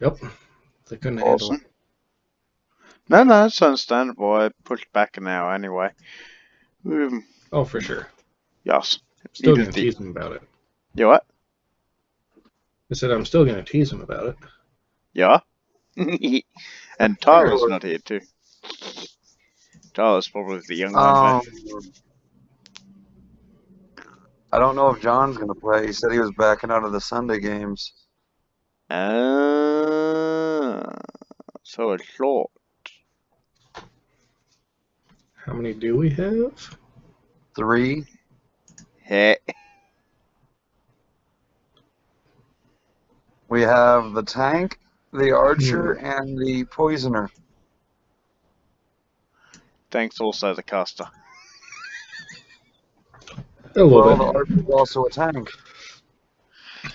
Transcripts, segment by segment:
Yep. They couldn't handle it. Awesome. No, that's understandable. I pushed back an hour anyway. Oh, for sure. Yes. Still gonna tease him about it. You what? I said I'm still gonna tease him about it. Yeah. And Tyler's not here too. Tyler's probably the young one there. I don't know if John's gonna play. He said he was backing out of the Sunday games. So it's short. How many do we have? 3. Hey. We have the tank, the archer, and the poisoner. Thanks also the caster. A little bit. The archer's also a tank.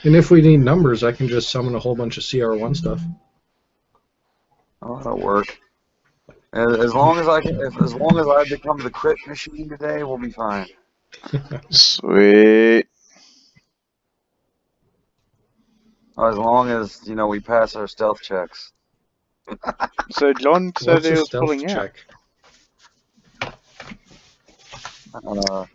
And if we need numbers, I can just summon a whole bunch of CR1 stuff. Oh, that'll work. As long as I become the crit machine today, we'll be fine. Sweet. As long as we pass our stealth checks. So John said he was pulling check? out.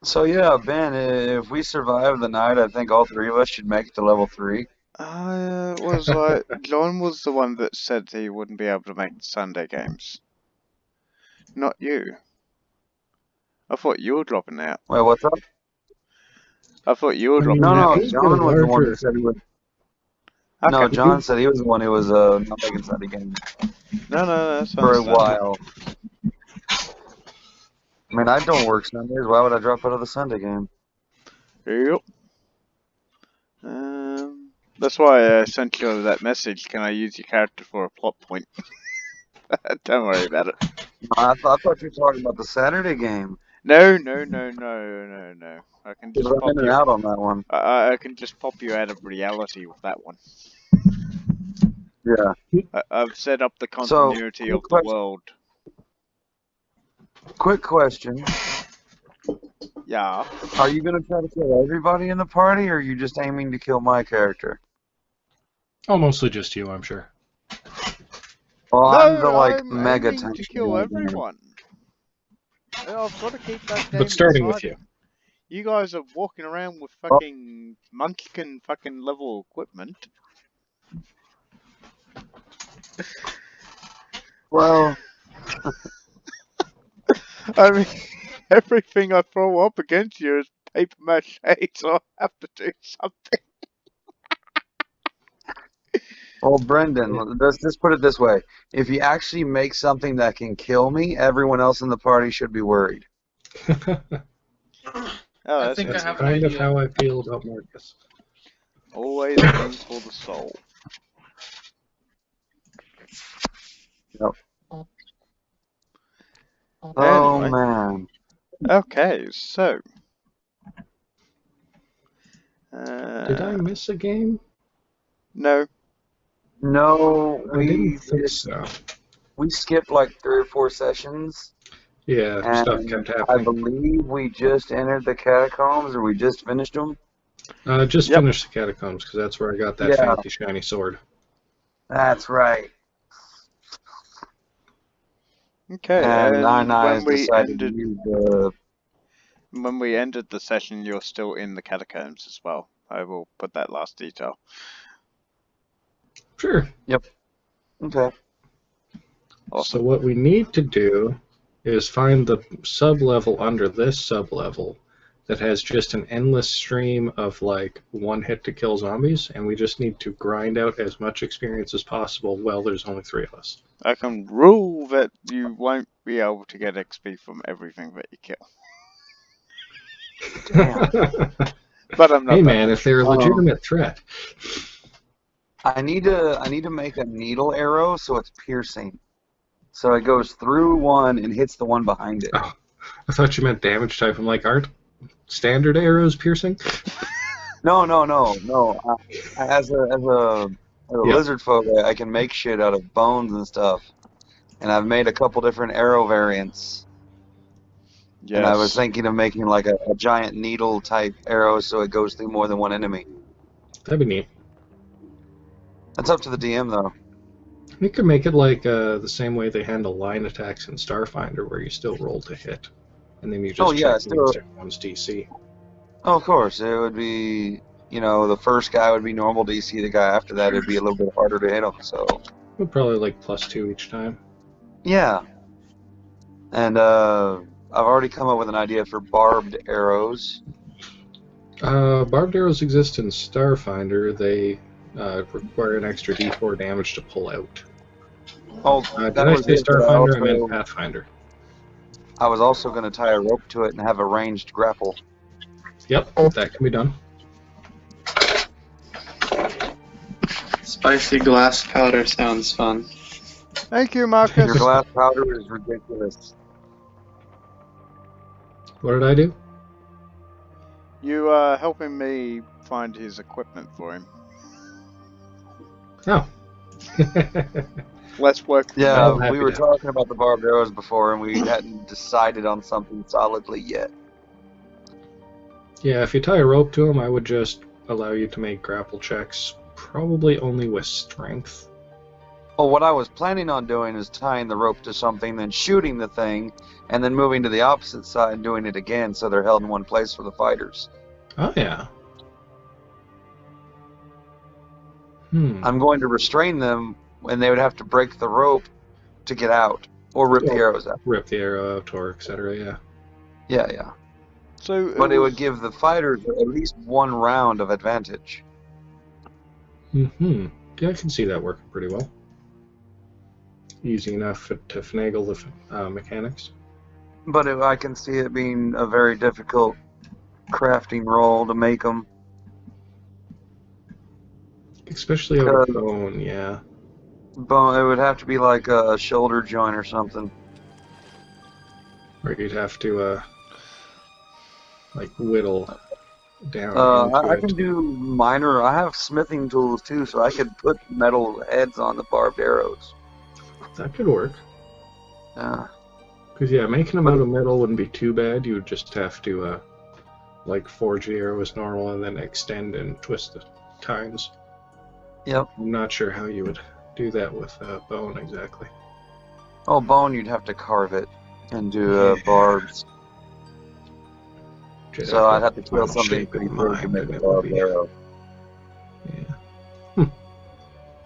So yeah, Ben, if we survive the night, I think all 3 of us should make it to level 3. Was like John was the one that said he wouldn't be able to make the Sunday games. Not you. I thought you were dropping out. Wait, what's up? I thought you were dropping out. out. No, John was the one who said he would. Okay. No, John said he was the one who was not making Sunday games. No, that's for a while. I mean, I don't work Sundays. Why would I drop out of the Sunday game? Yep. That's why I sent you that message. Can I use your character for a plot point? Don't worry about it. I thought you were talking about the Saturday game. No. I can just pop you out on that one. I can just pop you out of reality with that one. Yeah. I've set up the continuity of the world. Quick question. Yeah. Are you going to try to kill everybody in the party, or are you just aiming to kill my character? Oh, mostly just you, I'm sure. Well, I'm the mega tank. To kill everyone. I've got to keep that. But starting with you. You guys are walking around with fucking munchkin fucking level equipment. Well, I mean, everything I throw up against you is paper mache, so I have to do something. Well, Brendan, let's just put it this way. If you actually make something that can kill me, everyone else in the party should be worried. I think that's kind of how I feel about Morgus. Always aim for the soul. Yep. Oh, anyway. Man. Okay, so. Did I miss a game? No. No, I didn't think so. We skipped like 3 or 4 sessions. Yeah, stuff kept happening. I believe we just entered the catacombs, or we just finished them. Just finished the catacombs, because that's where I got that fancy shiny sword. That's right. Okay, and Nine Eyes decided to use the... When we ended the session, you're still in the catacombs as well. I will put that last detail. Sure. Yep. Okay. Awesome. So what we need to do is find the sub-level under this sub-level that has just an endless stream of like one hit to kill zombies, and we just need to grind out as much experience as possible while there's only 3 of us. I can rule that you won't be able to get XP from everything that you kill. Damn. But I'm not. Hey man, if they're a legitimate threat. I need to make a needle arrow so it's piercing. So it goes through one and hits the one behind it. Oh, I thought you meant damage type. I'm like, aren't standard arrows piercing? No. As a lizard folk, I can make shit out of bones and stuff. And I've made a couple different arrow variants. Yes. And I was thinking of making like a giant needle type arrow so it goes through more than one enemy. That'd be neat. That's up to the DM, though. You could make it like the same way they handle line attacks in Starfinder, where you still roll to hit, and then you just check against everyone's DC. Oh, of course. It would be, the first guy would be normal DC. The guy after that, it'd be a little bit harder to hit him. So. We'll probably like +2 each time. Yeah. And I've already come up with an idea for barbed arrows. Barbed arrows exist in Starfinder. They require an extra D4 damage to pull out. Oh, did I say Starfinder? I meant Pathfinder. I was also going to tie a rope to it and have a ranged grapple. Yep, that can be done. Spicy glass powder sounds fun. Thank you, Marcus. Your glass powder is ridiculous. What did I do? You are helping me find his equipment for him. Oh. Less work. Yeah, we were talking about the barbed arrows before, and we hadn't decided on something solidly yet. Yeah, if you tie a rope to him, I would just allow you to make grapple checks, probably only with strength. Well, what I was planning on doing is tying the rope to something, then shooting the thing, and then moving to the opposite side and doing it again so they're held in one place for the fighters. Oh, yeah. I'm going to restrain them, and they would have to break the rope to get out, or rip the arrows out. Rip the arrow out, or etc., yeah. Yeah. But it would give the fighters at least one round of advantage. Yeah, I can see that working pretty well. Easy enough to finagle the mechanics. But I can see it being a very difficult crafting roll to make them. Especially out of bone, yeah. Bone, it would have to be like a shoulder joint or something. Or you'd have to, like, whittle down. I can do minor. I have smithing tools too, so I could put metal heads on the barbed arrows. That could work. Yeah. Because, yeah, making them out of metal wouldn't be too bad. You would just have to, like, forge the arrow as normal and then extend and twist the tines. Yep. I'm not sure how you would do that with bone exactly. Oh, bone, you'd have to carve it and do barbs. So I'd have to kill something pretty big to make a barbed arrow. Yeah.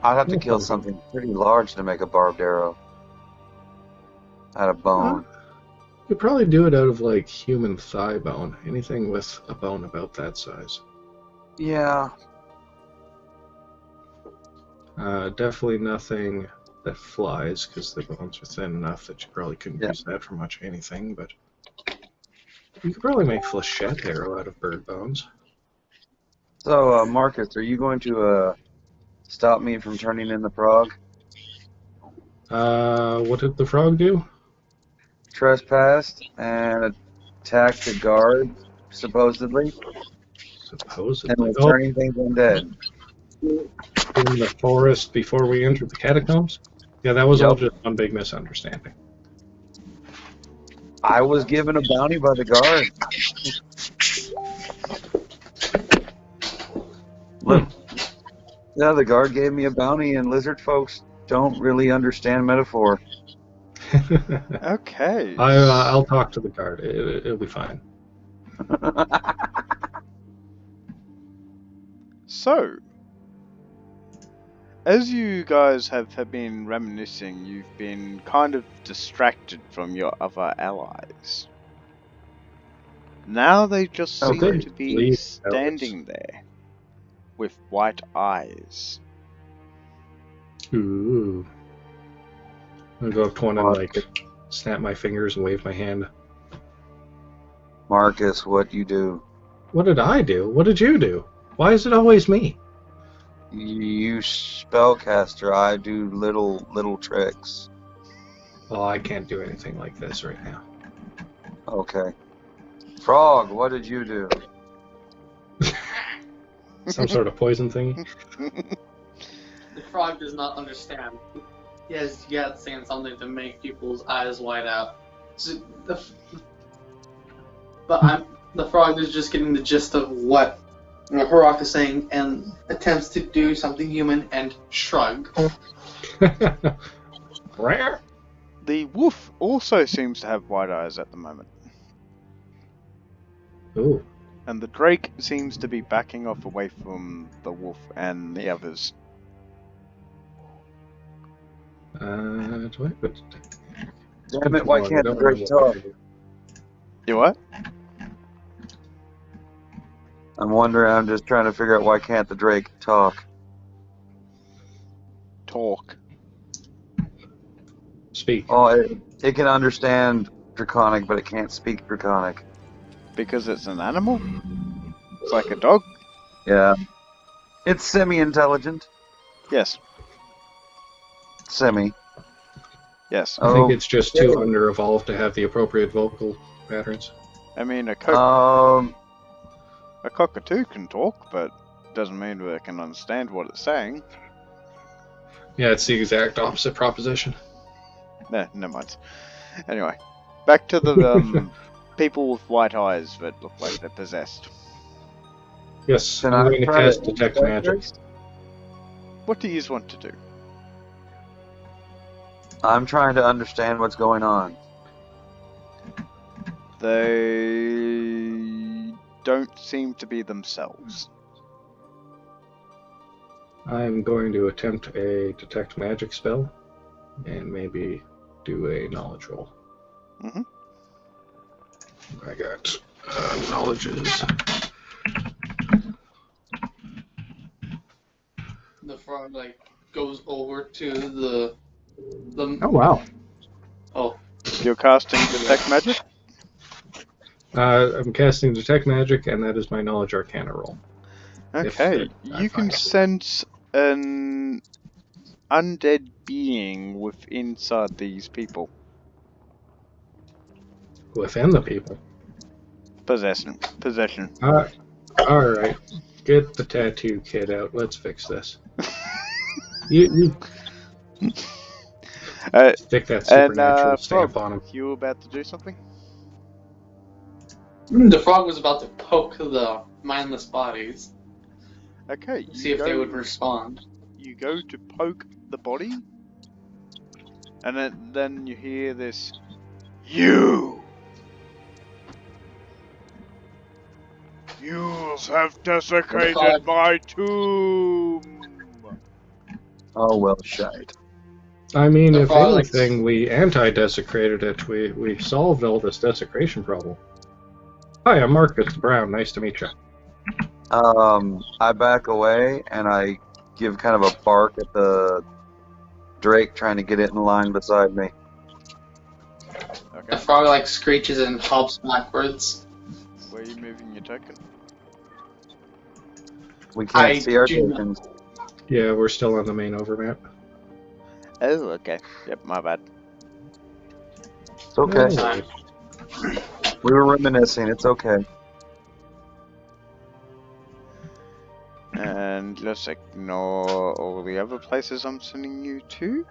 I'd have to kill something pretty large to make a barbed arrow. Out of bone. You could probably do it out of, like, human thigh bone. Anything with a bone about that size. Yeah. Definitely nothing that flies, because the bones are thin enough that you probably couldn't use that for much anything, but you could probably make flechette arrow out of bird bones. So, Marcus, are you going to stop me from turning in the frog? What did the frog do? Trespassed and attacked the guard, supposedly. Supposedly. And was turning things undead. In the forest before we entered the catacombs? Yeah, that was all just one big misunderstanding. I was given a bounty by the guard. Look, yeah, the guard gave me a bounty, and lizard folks don't really understand metaphor. Okay. I'll talk to the guard. It'll be fine. So, as you guys have been reminiscing, you've been kind of distracted from your other allies. Now they just seem to be standing there with white eyes. Ooh. I'm gonna go up to one and, like, snap my fingers and wave my hand. Marcus, what you do? What did I do? What did you do? Why is it always me? You spellcaster. I do little tricks. Well, I can't do anything like this right now. Okay. Frog, what did you do? Some sort of poison thingy? The frog does not understand. He has yet saying something to make people's eyes wide out. So the frog is just getting the gist of what Harok is saying, and attempts to do something human and shrug. Rare. The wolf also seems to have white eyes at the moment. Ooh. And the drake seems to be backing off away from the wolf and the others. Do I put... Damn it, why can't the drake talk? You what? I'm wondering, I'm just trying to figure out why can't the drake talk. Talk. Speak. Oh, it can understand Draconic, but it can't speak Draconic. Because it's an animal? It's like a dog? Yeah. It's semi-intelligent. Yes. Semi. Yes. I think it's just too under-evolved to have the appropriate vocal patterns. I mean, a cockatoo can talk, but doesn't mean that it can understand what it's saying. Yeah, it's the exact opposite proposition. Nah, never mind. Anyway, back to the people with white eyes that look like they're possessed. Yes, Can I'm I going to try cast to Detect inspect Magic. this? What do you want to do? I'm trying to understand what's going on. They don't seem to be themselves. I'm going to attempt a Detect Magic spell, and maybe do a Knowledge roll. Mm-hmm. I got knowledges. The frog goes over to the. Oh wow! Oh, You're casting Detect Magic? I'm casting Detect Magic, and that is my Knowledge Arcana roll. Okay, you can sense an undead being inside these people. Within the people. Possession. Alright. Get the tattoo kid out. Let's fix this. you stick that supernatural stamp on him. You were about to do something? the frog was about to poke the mindless bodies. Okay. See if they would respond. You go to poke the body, and then you hear this, "You have desecrated my tomb." Oh, well, shite. I mean, The if frog, anything, we anti-desecrated it. We solved all this desecration problem. Hi, I'm Marcus Brown. Nice to meet you. I back away, and I give kind of a bark at the drake, trying to get it in line beside me. Okay. The frog screeches and hops backwards. Where are you moving your token? We can't see our tokens. Yeah, we're still on the main overmap. Oh, okay. Yep, my bad. It's okay. Time. We were reminiscing. It's okay. And let's ignore all the other places I'm sending you to.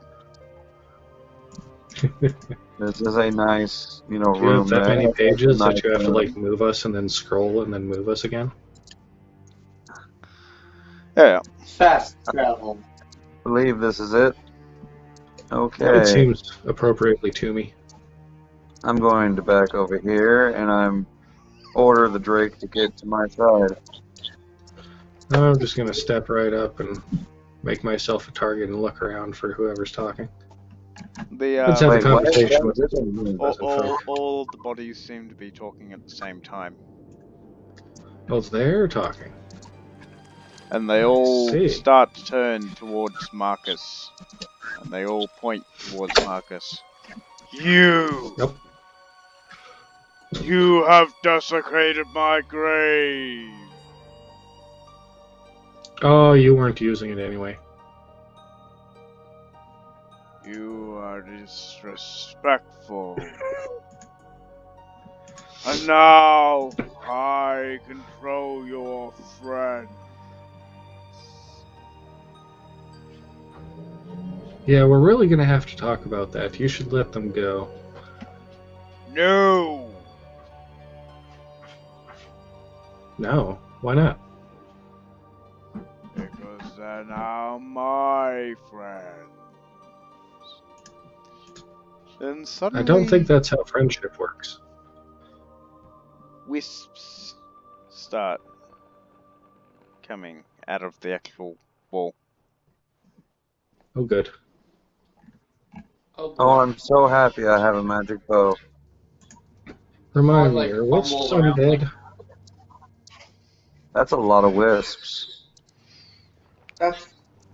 This is a nice, Do you room. have that many pages nice that you have to room. move us and then scroll and then move us again? Yeah. Fast travel. I believe this is it. Okay. It seems appropriately to me. I'm going to back over here, and I'm order the drake to get to my side. I'm just going to step right up and make myself a target and look around for whoever's talking. Let's have a conversation with all of the bodies seem to be talking at the same time. Oh, they're talking. And they all see. start to turn towards Marcus. And they all point towards Marcus. You! Yep. You have desecrated my grave! Oh, you weren't using it anyway. You are disrespectful. And now I control your friend. Yeah, we're really going to have to talk about that. You should let them go. No! No, why not? now my friends. Then suddenly, I don't think that's how friendship works. wisps start coming out of the actual wall. Oh, good. Oh, boy. Oh, I'm so happy I have a magic bow. Remind Or, me, like, are wisps fumble around, undead? like- That's a lot of wisps.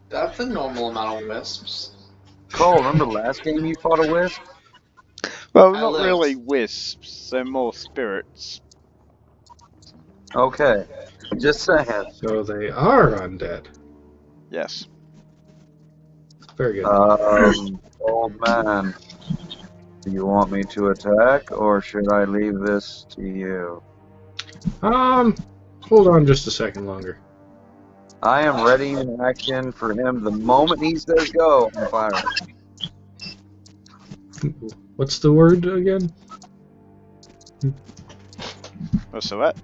That's a normal amount of wisps. Cole, remember last game you fought a wisp? Well, I not lived. really wisps, they're more spirits. Okay, just saying. So they are undead. Yes. Very good. Old man, do you want me to attack, or should I leave this to you? Hold on just a second longer. I am ready in action for him the moment he says go. I'm firing. What's the word again? What's that?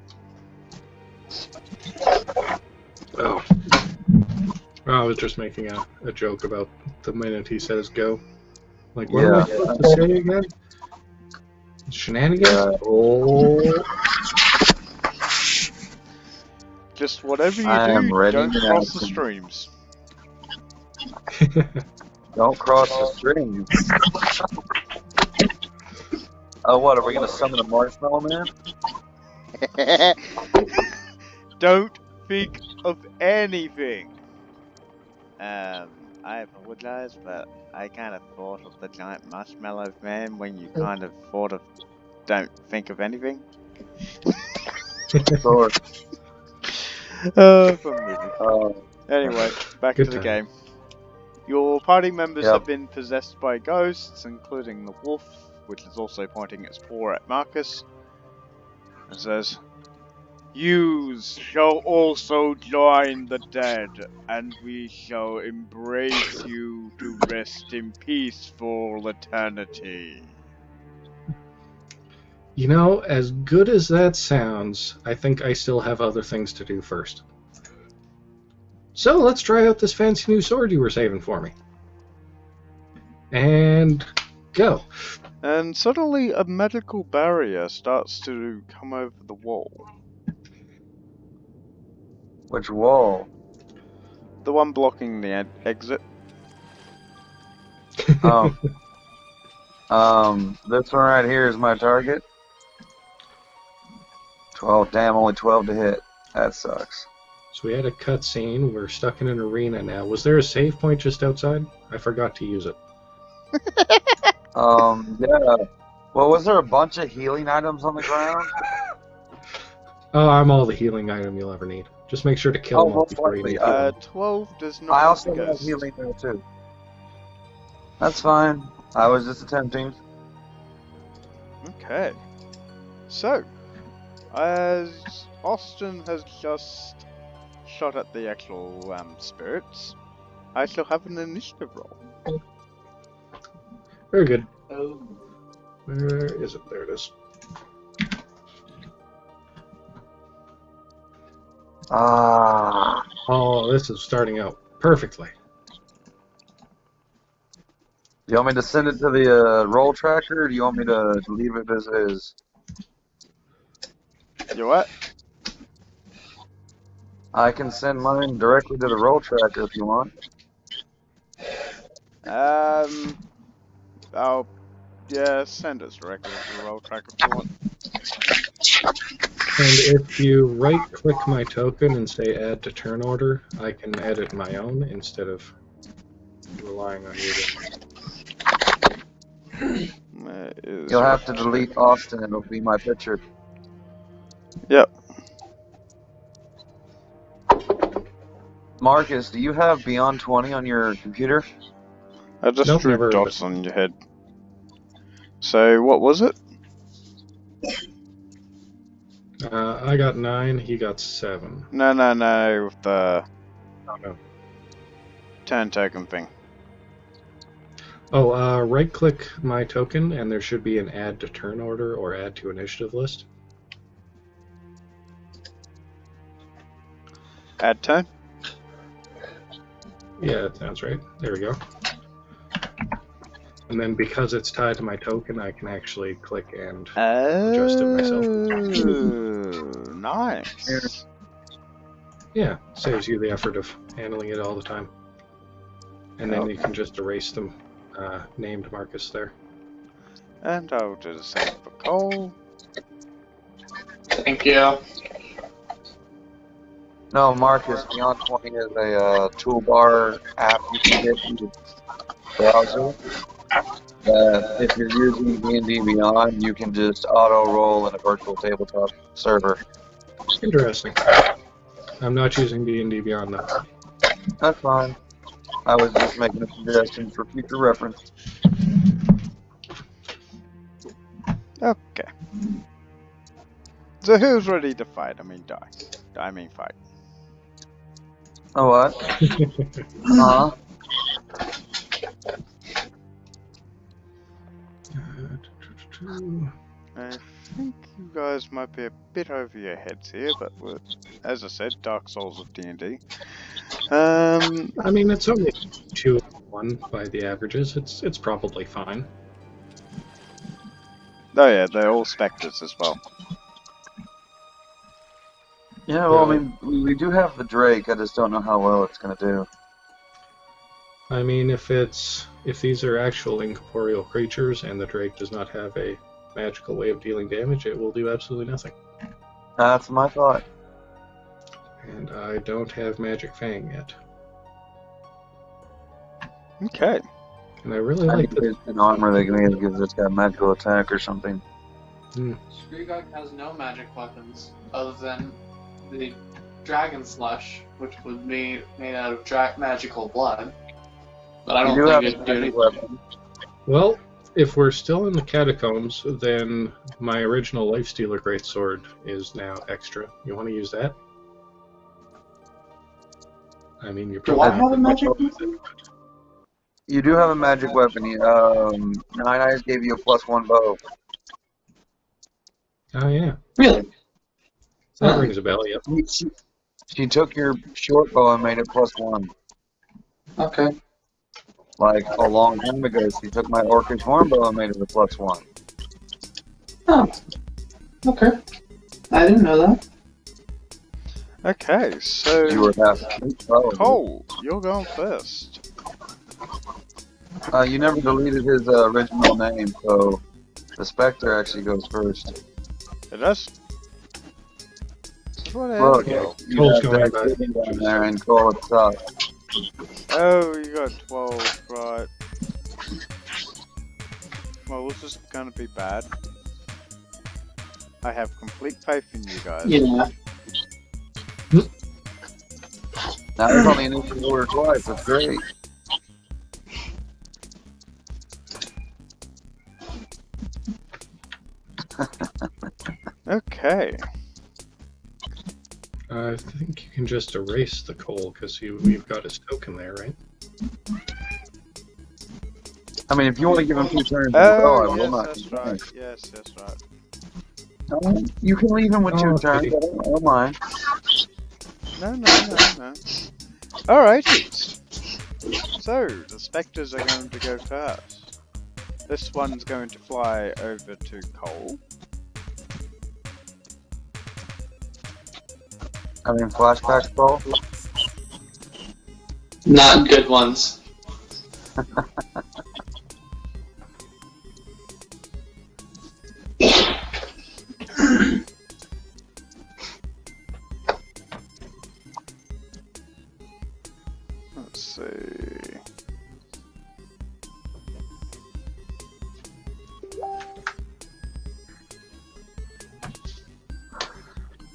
Oh. I was just making a joke about the minute he says go. Like, what am I supposed to say again? Shenanigans? Oh, Just whatever you I am do, ready don't in cross the action. streams. Don't cross the stream. Oh, what? Are we gonna summon a marshmallow man? Don't think of anything. I apologize, but I kind of thought of the giant marshmallow man when you kind of thought of don't think of anything. Sorry. Fun movie. Uh, Anyway, back Good to the time. game. Your party members Yep. have been possessed by ghosts, including the wolf, which is also pointing its paw at Marcus. It says, "You shall also join the dead, and we shall embrace you to rest in peace for all eternity." You know, as good as that sounds, I think I still have other things to do first. So let's try out this fancy new sword you were saving for me. And go. And suddenly a medical barrier starts to come over the wall. which wall? The one blocking the exit. Oh. This one right here is my target. 12, damn, only 12 to hit. That sucks. So we had a cutscene. We're stuck in an arena now. Was there a save point just outside? I forgot to use it. Yeah. Well, was there a bunch of healing items on the ground? Oh, I'm all the healing item you'll ever need. Just make sure to kill them all most before you likely. need healing. 12 does not I have also the have ghost. healing there too. That's fine. I was just attempting. Okay. So, as Austin has just shot at the actual spirits, I shall have an initiative roll. Very good. Oh. Where is it? There it is. Ah. Oh, this is starting out perfectly. Do you want me to send it to the roll tracker, or do you want me to leave it as is? You what? I can send mine directly to the roll tracker if you want. Oh, yeah, send us directly to the roll tracker if you want. And if you right-click my token and say add to turn order, I can edit my own instead of relying on you. You'll have to delete Austin, it'll be my picture. Yep. Marcus, do you have Beyond 20 on your computer? I just Nope, drew never heard of dots on your head. So, what was it? I got 9, he got 7. No, with the no. turn token thing. Oh, right-click my token, and there should be an add to turn order or add to initiative list. Add turn? Yeah, that sounds right. There we go. And then because it's tied to my token, I can actually click and adjust it myself. Oh, nice. Yeah, saves you the effort of handling it all the time. And then you can just erase them named Marcus there. And I'll do the same for Cole. Thank you. No, Marcus, Beyond 20 is a toolbar app you can get in the browser. That if you're using D&D Beyond, you can just auto-roll in a virtual tabletop server. Interesting. I'm not using D&D Beyond though. That's fine. I was just making a suggestion for future reference. Okay. So who's ready to fight? I mean, die. I mean, fight. Oh, what? Huh? I think you guys might be a bit over your heads here, but as I said, Dark Souls of D&D. I mean, it's only 2-1 by the averages. It's probably fine. Oh yeah, they're all specters as well. Yeah, well, I mean, we do have the Drake. I just don't know how well it's going to do. I mean, if these are actual incorporeal creatures and the Drake does not have a magical way of dealing damage, it will do absolutely nothing. That's my thought. And I don't have Magic Fang yet. Okay. And I really I like think there's an armor that can give this guy magical attack or something. Screegog has no magic weapons other than the Dragon Slush, which would be made out of magical blood. But I don't think it'd do anything. Well, if we're still in the catacombs, then my original Lifestealer Greatsword is now extra. You want to use that? I mean, you're Do I have a magic weapon? You do have a magic weapon. Nine Eyes gave you a +1 bow. Oh, yeah. Really? That rings a bell, yep. She took your short bow and made it +1. Okay. Like, a long time ago, she took my Orcish Hornbow and made it a +1. Oh. Okay. I didn't know that. Okay, so You were half Cole, you're going first. You never deleted his original name, so the Spectre actually goes first. It does? What Look, you Cole's have going that back. thing down there and call it stuff. Oh, you got 12, right. Well, this is gonna be bad. I have complete faith in you guys. Yeah. Now there's only an instant order twice, that's great. Okay. I think you can just erase the Cole, because we've got his token there, right? I mean, if you want to give him 2 turns, I will yes, not. that's right. Yes, that's right. You can leave him with 2 Oh, turns, okay. I don't mind. No. Alrighty. So, the Spectres are going to go first. This one's going to fly over to Cole. I mean, flashback ball. Not good ones. Let's see.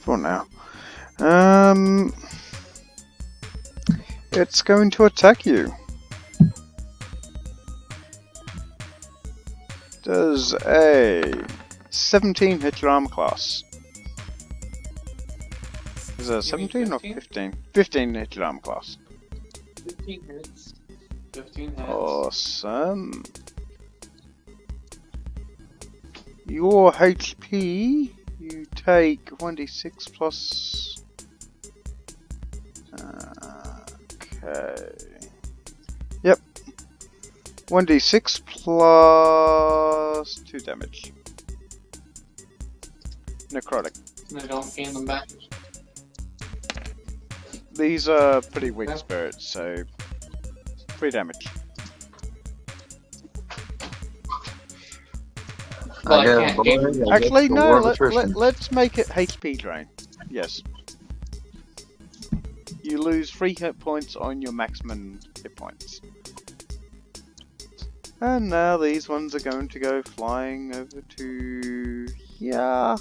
For now. It's going to attack you. Does a 17 hit your armor class? Is it 17 or 15? 15 hit your armor class. 15 hits. 15 hits. Awesome. Your HP, you take 1d6 plus... okay. 1d6 plus 2 damage. Necrotic. I don't gain them back. These are pretty weak spirits, so 3 damage. But I can't gain them. Actually, no, let's make it HP drain. Yes. You lose 3 hit points on your maximum hit points. And now these ones are going to go flying over to here.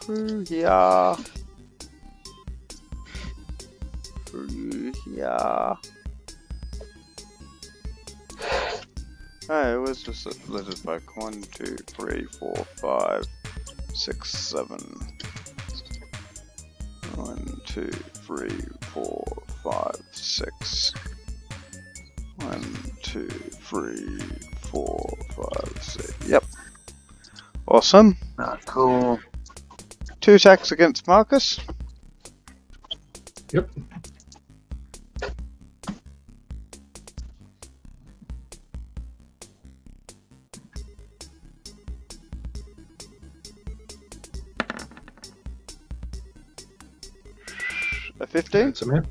Through here. Through here. Oh, it was just a lizard bug. 1, 2, 3, 4, 5, 6, 7. 1, 2, 3, 4, 5, 6. 1, 2, 3, 4, 5, 6. Yep. Awesome. Cool. 2 attacks against Marcus. Yep. A 15? That's a hit.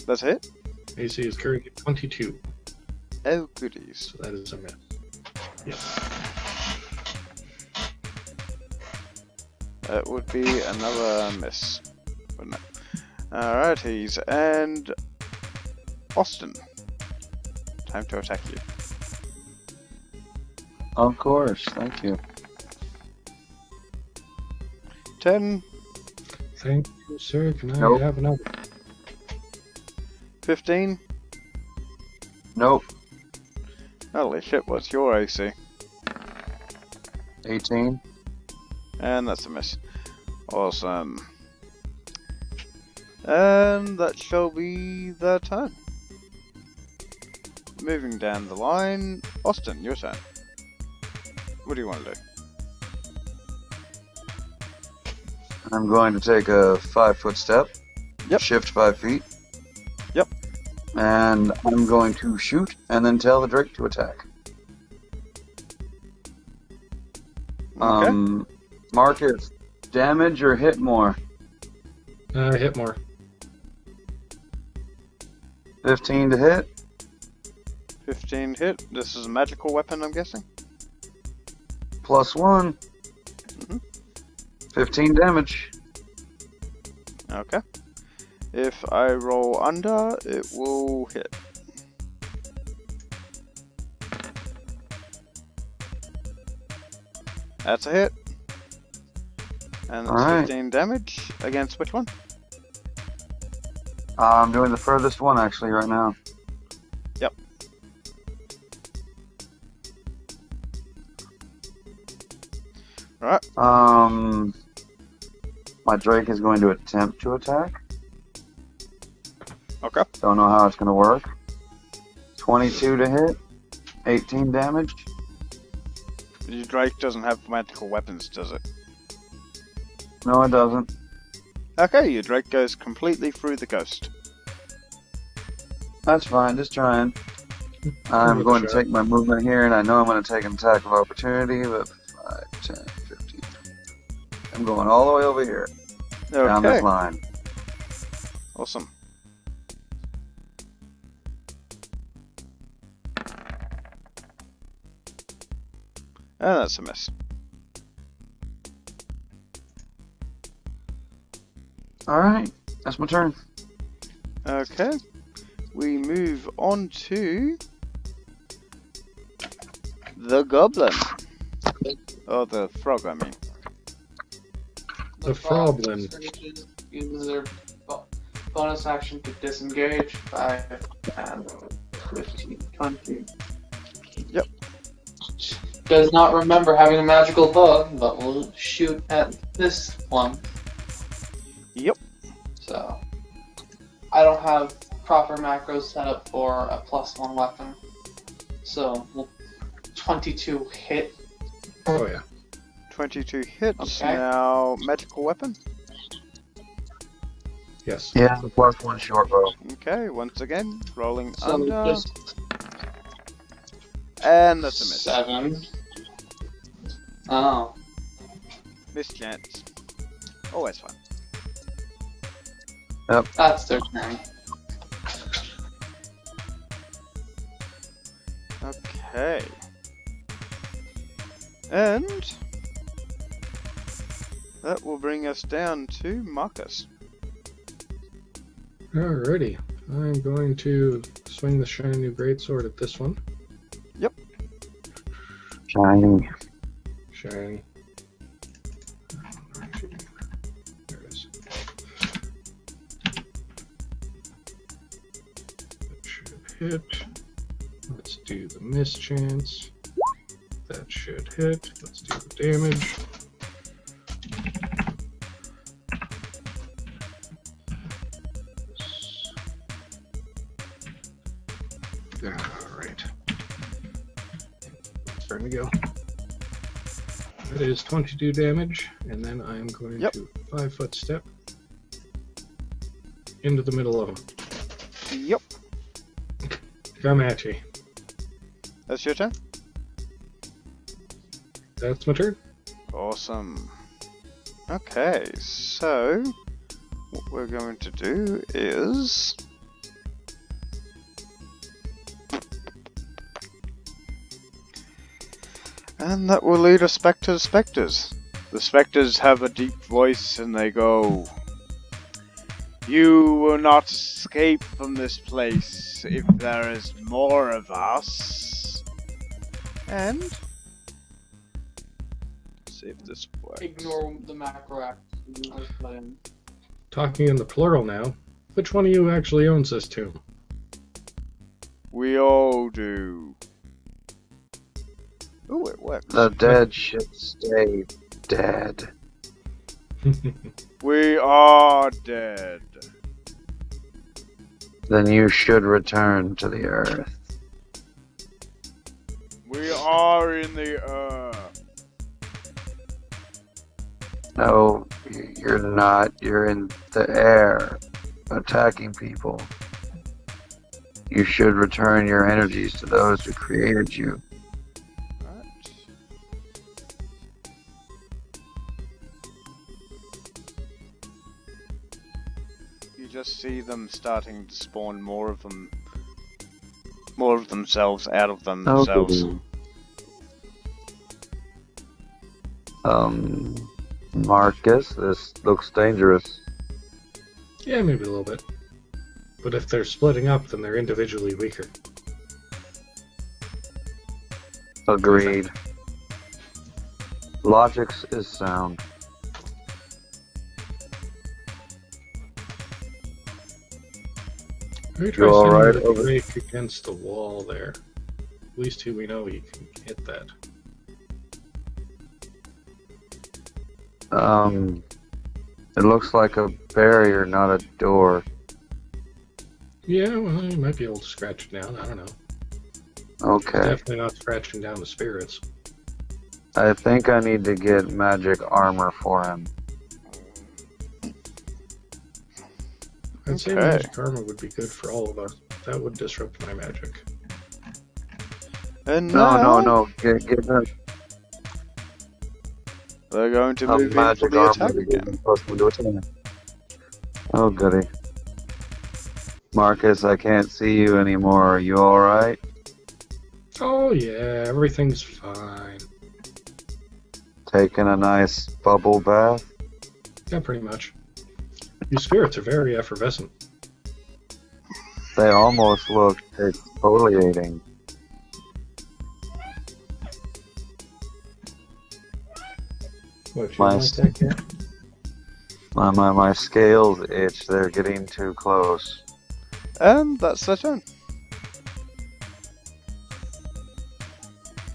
That's a hit. AC is currently 22. Oh, goodies. So that is a miss. Yep. That would be another miss, wouldn't it? Alrighties, and Austin. Time to attack you. Of course, thank you. 10, Thank you, sir. Can I Nope. have another? 15. Nope. Holy shit, what's your AC? 18. And that's a miss. Awesome. And that shall be the turn. Moving down the line, Austin, your turn. What do you want to do? I'm going to take a 5-foot step. Yep. Shift 5 feet. Yep. And I'm going to shoot and then tell the Drake to attack. Okay. Marcus, damage or hit more? Hit more. 15 to hit. 15 hit. This is a magical weapon, I'm guessing? +1. Mhm. 15 damage. Okay. If I roll under, it will hit. That's a hit. And that's Alright. 15 damage. Against which one? I'm doing the furthest one actually right now. Yep. Alright. My Drake is going to attempt to attack. Okay. Don't know how it's going to work. 22 to hit. 18 damage. Your Drake doesn't have magical weapons, does it? No, it doesn't. Okay, your Drake goes completely through the ghost. That's fine, just trying. I'm going to take my movement here, and I know I'm going to take an attack of opportunity, but 5, 10, 15. I'm going all the way over here. Down Okay. this line. Awesome. And that's a miss. Alright, that's my turn. Okay. We move on to the goblin. Oh, the frog, I mean. The Froblin. Uses their bonus action to disengage 5, 10, 15, 20. Yep. Does not remember having a magical bug, but will shoot at this one. Yep. So, I don't have proper macros set up for a +1 weapon. So, will 22 hit? Oh yeah. 22 hits. Okay. Now, magical weapon. Yes. Yeah, +1 short bow. Okay, once again, rolling So under. just And that's a miss. 7. Oh. Mischance. Always fun. That's their turn. Okay. And that will bring us down to Marcus. Alrighty. I'm going to swing the shiny new greatsword at this one. Shiny. Shiny. There it is. That should hit. Let's do the mischance. That should hit. Let's do the damage. Alright. Starting to go. That is 22 damage, and then I am going to 5-foot step into the middle of them. Yep. Come at you. That's your turn? That's my turn. Awesome. Okay, so what we're going to do is and that will lead us back to the spectres. The spectres have a deep voice and they go, "You will not escape from this place if there is more of us." And see if this works. Ignore the macro action. I put in. Talking in the plural now. Which one of you actually owns this tomb? We all do. Ooh, it works. The dead should stay dead. We are dead. Then you should return to the earth. We are in the earth. No, you're not. You're in the air, attacking people. You should return your energies to those who created you. Right. You just see them starting to spawn more of them. More of themselves out of themselves. Marcus, this looks dangerous. Yeah, maybe a little bit. But if they're splitting up, then they're individually weaker. Agreed. Logic is sound. Maybe try You all sending right the over- Drake against the wall there. At least who we know you can hit that. It looks like a barrier, not a door. Yeah, well, you might be able to scratch it down. I don't know. Okay. Definitely not scratching down the spirits. I think I need to get magic armor for him. I'd say Okay. magic armor would be good for all of us. That would disrupt my magic. And No, now no. Get him they're going to a move in for magic the armor attack to get again. him close to attack. Oh, goody. Marcus, I can't see you anymore. Are you alright? Oh yeah, everything's fine. Taking a nice bubble bath? Yeah, pretty much. These spirits are very effervescent. They almost look exfoliating. What, you My don't like that, cat? My scales itch. They're getting too close. And that's their turn.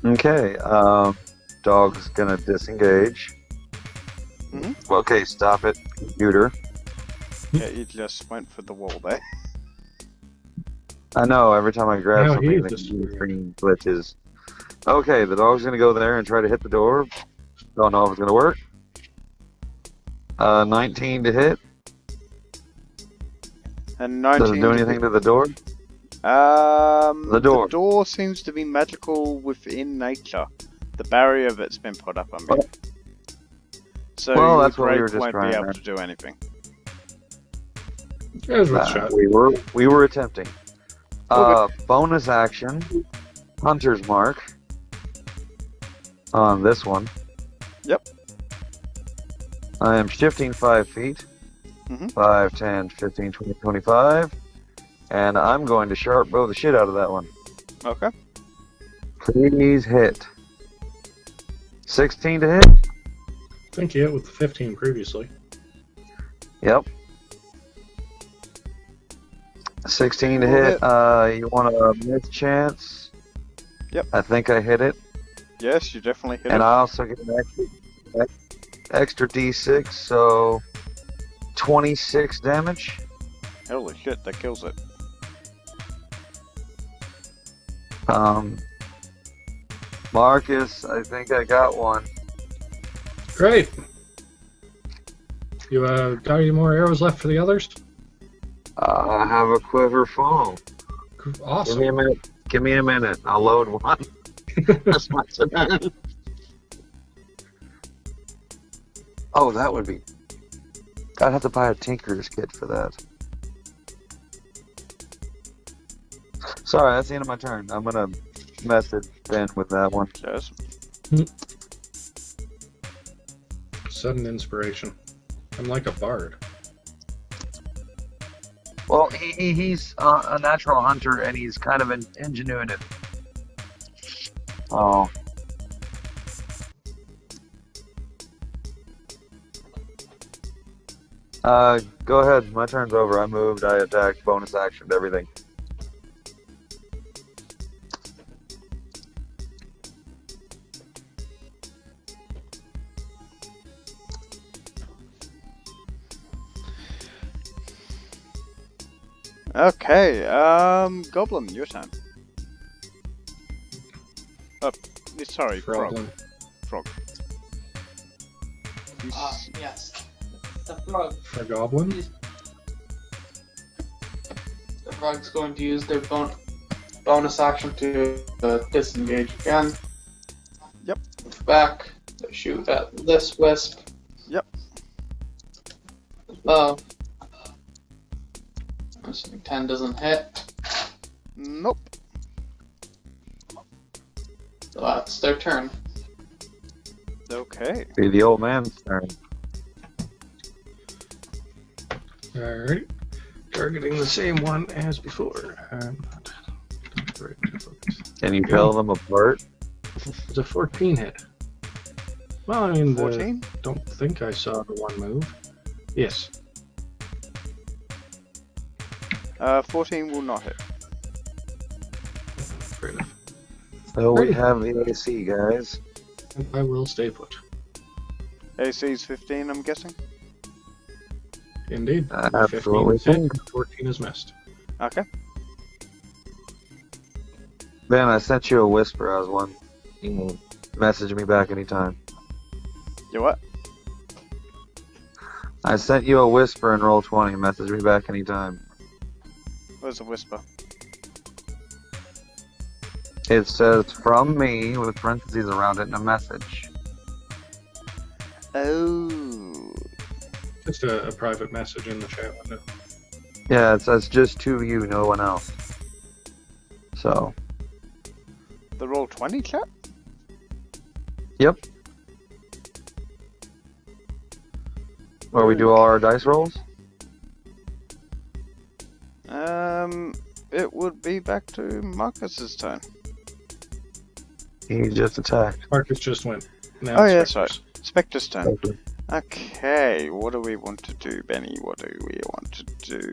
Okay, dog's gonna disengage. Mhm. Okay, stop it, computer. Yeah, you just went for the wall there. I know, every time I grab Now something, he's the disappearing. screen glitches. Okay, the dog's gonna go there and try to hit the door. Don't know if it's gonna work. 19 to hit. And 19. Does it do anything to the door? The door. door seems to be magical within nature. The barrier that's been put up, I mean. So Well, your that's what we Drake were just won't be trying able there. to do anything. It was worth a shot. We were attempting. Okay. Bonus action, Hunter's Mark on this one. Yep. I am shifting 5 feet. 5, 10, 15, 20, 25. And I'm going to sharp bow the shit out of that one. Okay. Please hit. 16 to hit? I think you hit with the 15 previously. Yep. 16 to We'll hit. hit. You want a miss chance? Yep. I think I hit it. Yes, you definitely hit And it. I also get an extra D6, so 26 damage. Holy shit, that kills it. Marcus, I think I got one. Great. You got any more arrows left for the others? I have a quiver full. Awesome. Give me a minute. Give me a minute. I'll load one. That's my turn. Oh, that would be... I'd have to buy a Tinker's kit for that. Sorry, that's the end of my turn. I'm gonna message Ben with that one. Yes. Sudden inspiration. I'm like a bard. Well, he's a natural hunter, and he's kind of ingenuitive. Oh. Go ahead. My turn's over. I moved, I attacked, bonus action, everything. Okay, Goblin, your turn. Sorry, Problem. Frog. Yes. The frog. For goblin? The frog's going to use their bonus action to disengage again. Yep. Move back. They shoot at this wisp. Yep. Above. I'm assuming 10 doesn't hit. Nope. So that's their turn. Okay. Be the old man's turn. Alright. Targeting the same one as before. Can you tell them apart? It's a 14 hit. Well, I mean, 14? Don't think I saw the one move. Yes. 14 will not hit. Fair enough. So we have the AC, guys. And I will stay put. AC's 15, I'm guessing? Indeed. Absolutely. 15 is hit, 14 is missed. Okay. Ben, I sent you a whisper as one. You can message me back anytime. You what? I sent you a whisper in Roll20. Message me back anytime. Where's the whisper? It says from me with parentheses around it and a message. Oh. Just a private message in the chat window. Yeah, it says just to you, no one else. So. The Roll20 chat? Yep. Where we do all our dice rolls? It would be back to Marcus's turn. He just attacked. Marcus just went. Now Oh it's yeah, that's right. Spectre's. Spectre's turn. Okay. Okay, what do we want to do, Benny? What do we want to do?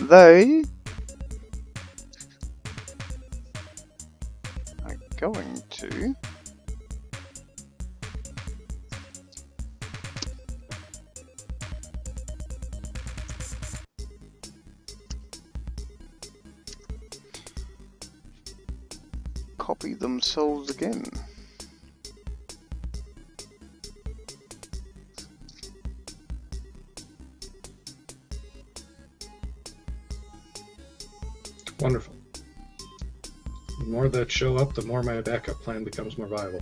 They are going to copy themselves again. Wonderful. The more that show up, the more my backup plan becomes more viable.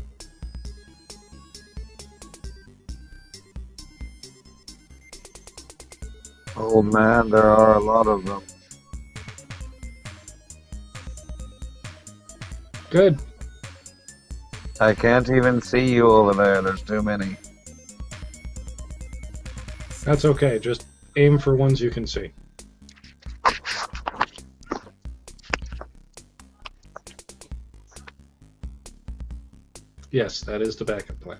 Oh man, there are a lot of them. Good. I can't even see you over there. There's too many. That's okay. Just aim for ones you can see. Yes, that is the backup plan.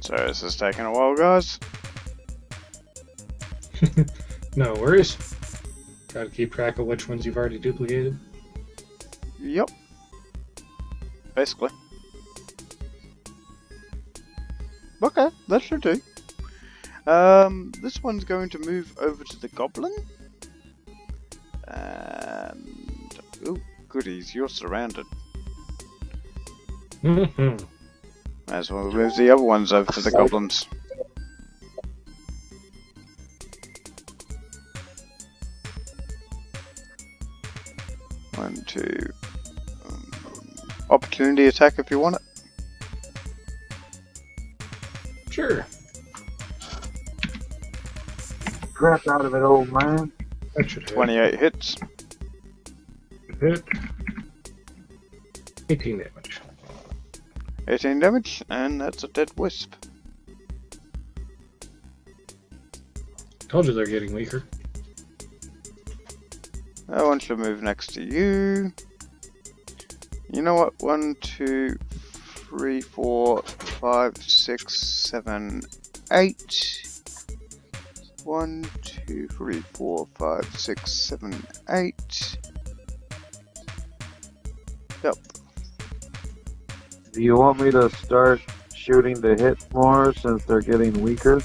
So this is taking a while, guys. No worries. Gotta keep track of which ones you've already duplicated. Yep. Basically. Okay, that should do. This one's going to move over to the goblin. And... oh, goodies, you're surrounded. Mm-hmm. Might as well move the other ones over to the goblins. One, two... opportunity attack if you want it. Sure. Crap out of it, old man. That should hit. 28 hits. Hit. 18 damage. 18 damage, and that's a dead wisp. Told you they're getting weaker. That one should move next to you. You know what? 1, 2, 3, 4, 5, 6, 7, 8. 1, 2, 3, 4, 5, 6, 7, 8. Yep. Do you want me to start shooting to hit more since they're getting weaker?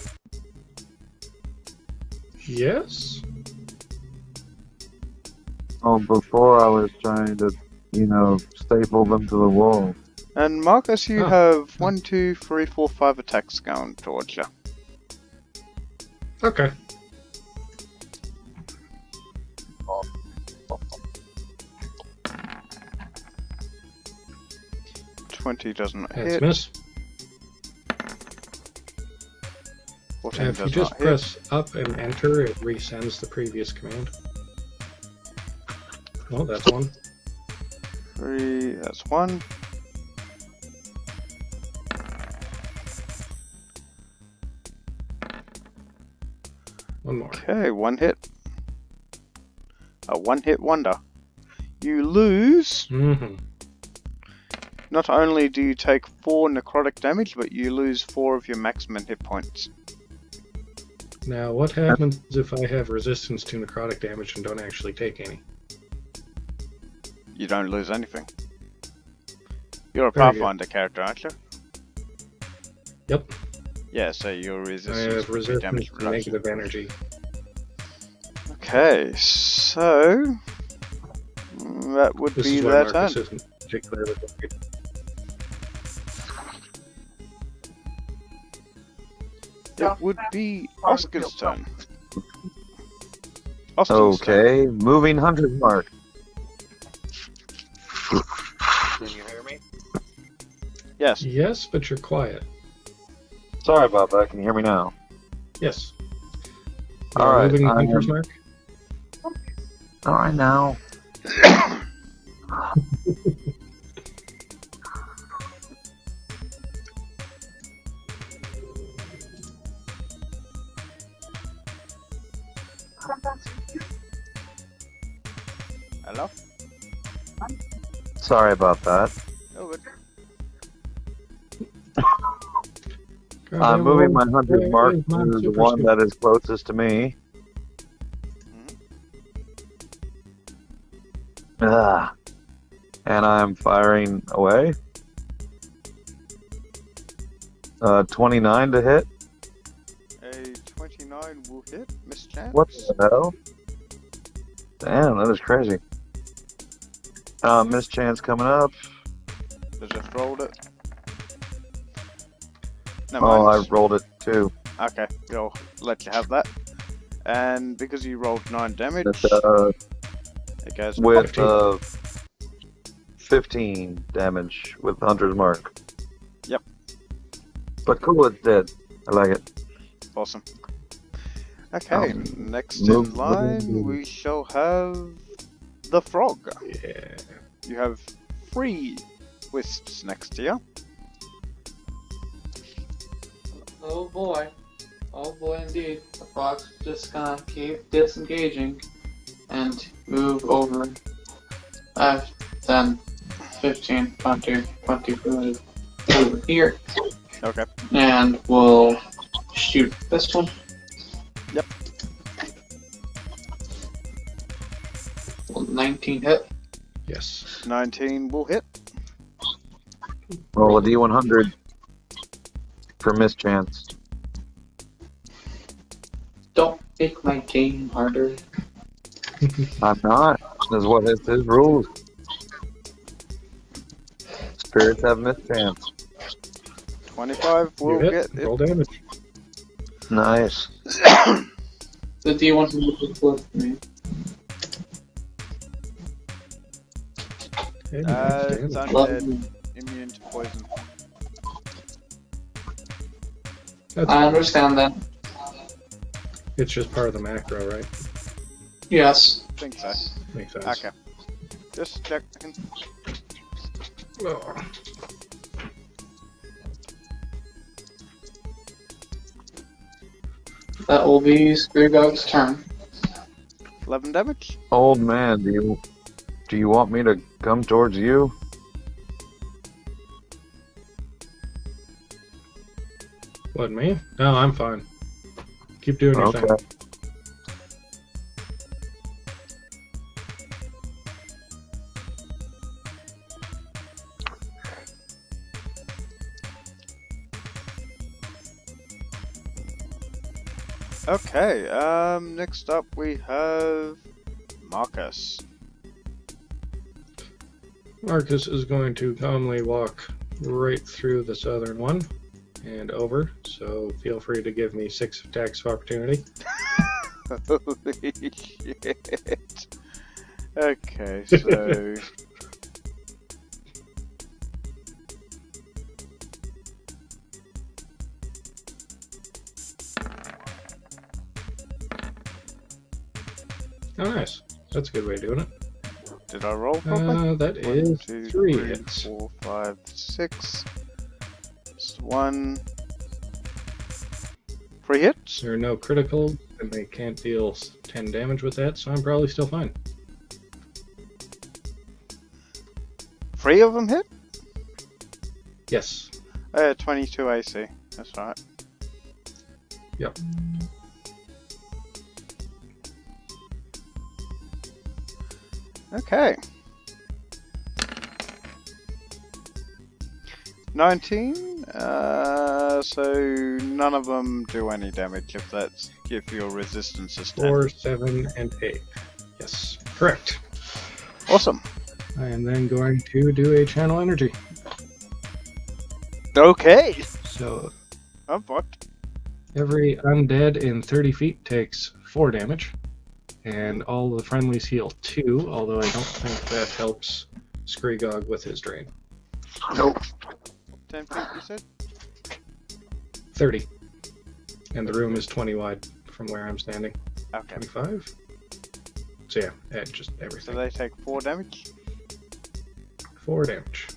Yes. Oh, before I was trying to, staple them to the wall. And Marcus, you have 1, 2, 3, 4, 5 attacks going towards you. Okay. Doesn't That's hit. miss. 14 If you does just not hit. press up and enter, it resends the previous command. Oh, that's one. 3, that's 1. One more. Okay, 1 hit. A 1-hit wonder. You lose. Mm-hmm. Not only do you take 4 necrotic damage, but you lose 4 of your maximum hit points. Now, what happens if I have resistance to necrotic damage and don't actually take any? You don't lose anything. You're a Very good. Pathfinder character, aren't you? Yep. Yeah, so your I resistance have would be damage resistance to reduction. negative energy. Okay, so that would This be is why their turn. Marcus isn't particularly good. It would be Oscar's turn. Austin's turn. Okay, moving hunter's mark. Can you hear me? Yes. Yes, but you're quiet. Sorry about that. Can you hear me now? Yes. All right, Moving I hunter's am- mark? All right now. Hello? Sorry about that. Oh, good. I'm moving my hunter's mark Where is my to the super one scoop? that is closest to me. And I'm firing away. 29 to hit. A 29 will hit. Mischance. What the hell? Damn, that is crazy. Mischance coming up. I just rolled it. No, Oh, I mine's... rolled it too. Okay, we'll let you have that. And because you rolled 9 damage, it goes with 15. 15 damage with Hunter's Mark. Yep. But cool, it's dead. I like it. awesome. Okay, next in move. line we shall have the frog. Yeah. You have 3 wisps next to you. Oh boy. Oh boy indeed. The frog's just gonna keep disengaging and move over 5, 10, 15, 20, 25 over here. Okay. And we'll shoot this one. Yep. Will 19 hit? Yes. 19 will hit. Roll a D100 for mischance. Don't make my game harder. I'm not. That's what it says rules. Spirits have mischance. 25 You will hit. get it. Roll damage. Nice. The D100 will flip me. Okay, nice It's damage. undead, immune to poison. That's I fine. understand that. It's just part of the macro, right? Yes. I think so. Makes sense. Okay. Just check. Oh. That will be Screagog's turn. 11 damage. Old man, do you want me to come towards you? What, me? No, I'm fine. Keep doing your Okay. thing. Okay, next up we have Marcus. Marcus is going to calmly walk right through the southern one and over, so feel free to give me 6 attacks of opportunity. Holy shit. Okay, so... Oh, nice. That's a good way of doing it. Did I roll properly? That 1, is 2, 3 3, hits. 4, 5, 6. It's 1. 3 hits? There are no criticals, and they can't deal 10 damage with that, so I'm probably still fine. 3 of them hit? Yes. 22 AC. That's right. Yep. Okay. 19. So none of them do any damage if your resistance is 10. 4, 7, and 8. Yes. Correct. Awesome. I am then going to do a channel energy. Okay. So I'm fucked. every undead in 30 feet takes 4 damage, and all the friendlies heal 2, although I don't think that helps Screagog with his drain. Nope. 10 feet, you said? 30. And the room is 20 wide from where I'm standing. Okay. 25? So yeah, just So everything. they take 4 damage. 4 damage.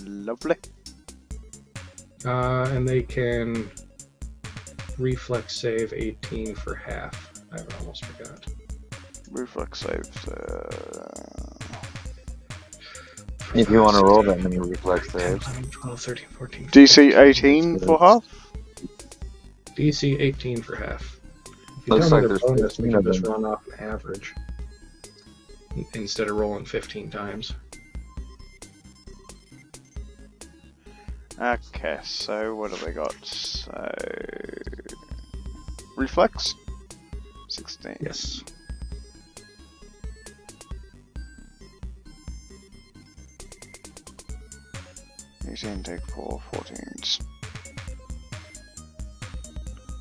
Lovely. And they can reflex save 18 for half. I almost forgot. Reflex saves. If you want to roll that many reflex saves. 11, 12, 13, 14. DC 18 for half? DC 18 for half. If you Looks tell me like the there's bonus, we 15 can of just them. run off an average instead of rolling 15 times. Okay, so what have we got? So reflex 16. Yes. Take 4 14s.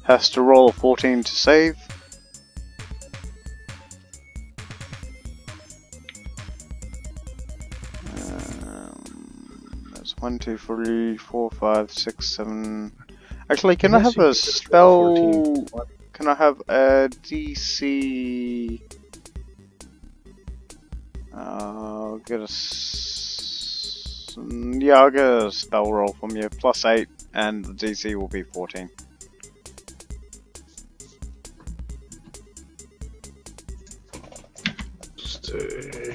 Has to roll a 14 to save. That's 1, 2, 3, 4, 5, 6, 7. Actually, can I have a spell? Can I have a DC? I'll get a. Yeah, I'll get a spell roll from you. +8, and the DC will be 14. See.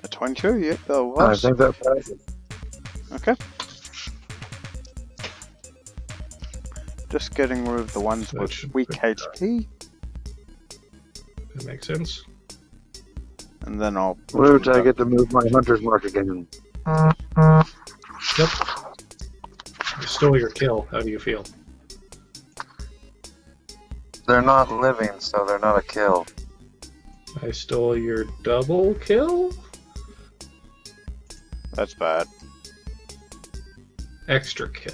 A 22, yep, that I was. think that passes. Okay. Just getting rid of the ones That with should weak be HP, That makes sense. and then I'll. Woot, I get to move my hunter's mark again. Yep. You stole your kill. How do you feel? They're not living, so they're not a kill. I stole your double kill? That's bad. Extra kill.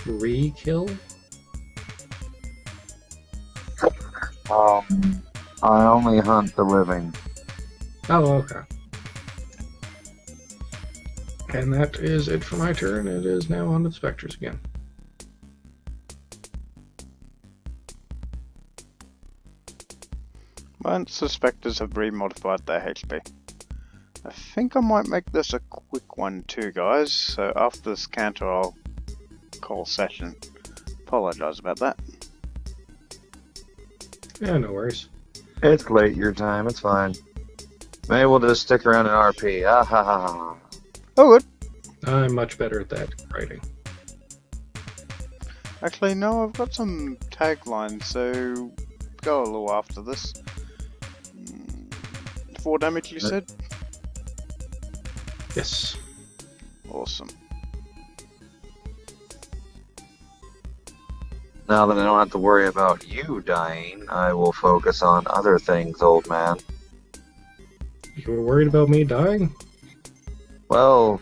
Re-kill? I only hunt the living. Oh, okay. And that is it for my turn. It is now on to the specters again. Once the specters have remodified their HP. I think I might make this a quick one too, guys. So after this canter, I'll call session. Apologise about that. Yeah, no worries. It's late your time, it's fine. Maybe we'll just stick around in RP. Ah ha ha ha. Oh, good. I'm much better at that writing. Actually, no, I've got some taglines, so go a little after this. 4 damage, you said? Yes. Awesome. Now that I don't have to worry about you dying, I will focus on other things, old man. You were worried about me dying? Well,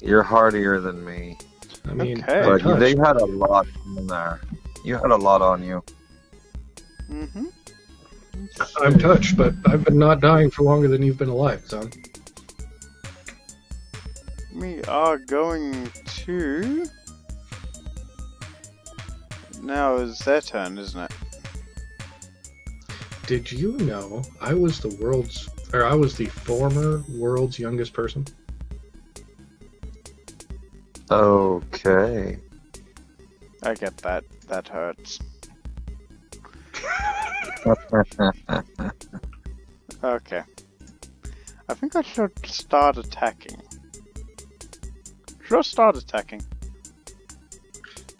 you're hardier than me. I mean, Okay. I'm But they touched. had a lot in there. You had a lot on you. Mm-hmm. I'm touched, but I've been not dying for longer than you've been alive, son. We are going to... Now is their turn, isn't it? Did you know I was the former world's youngest person? Okay. I get that. That hurts. Okay. I think I should start attacking. Should I start attacking?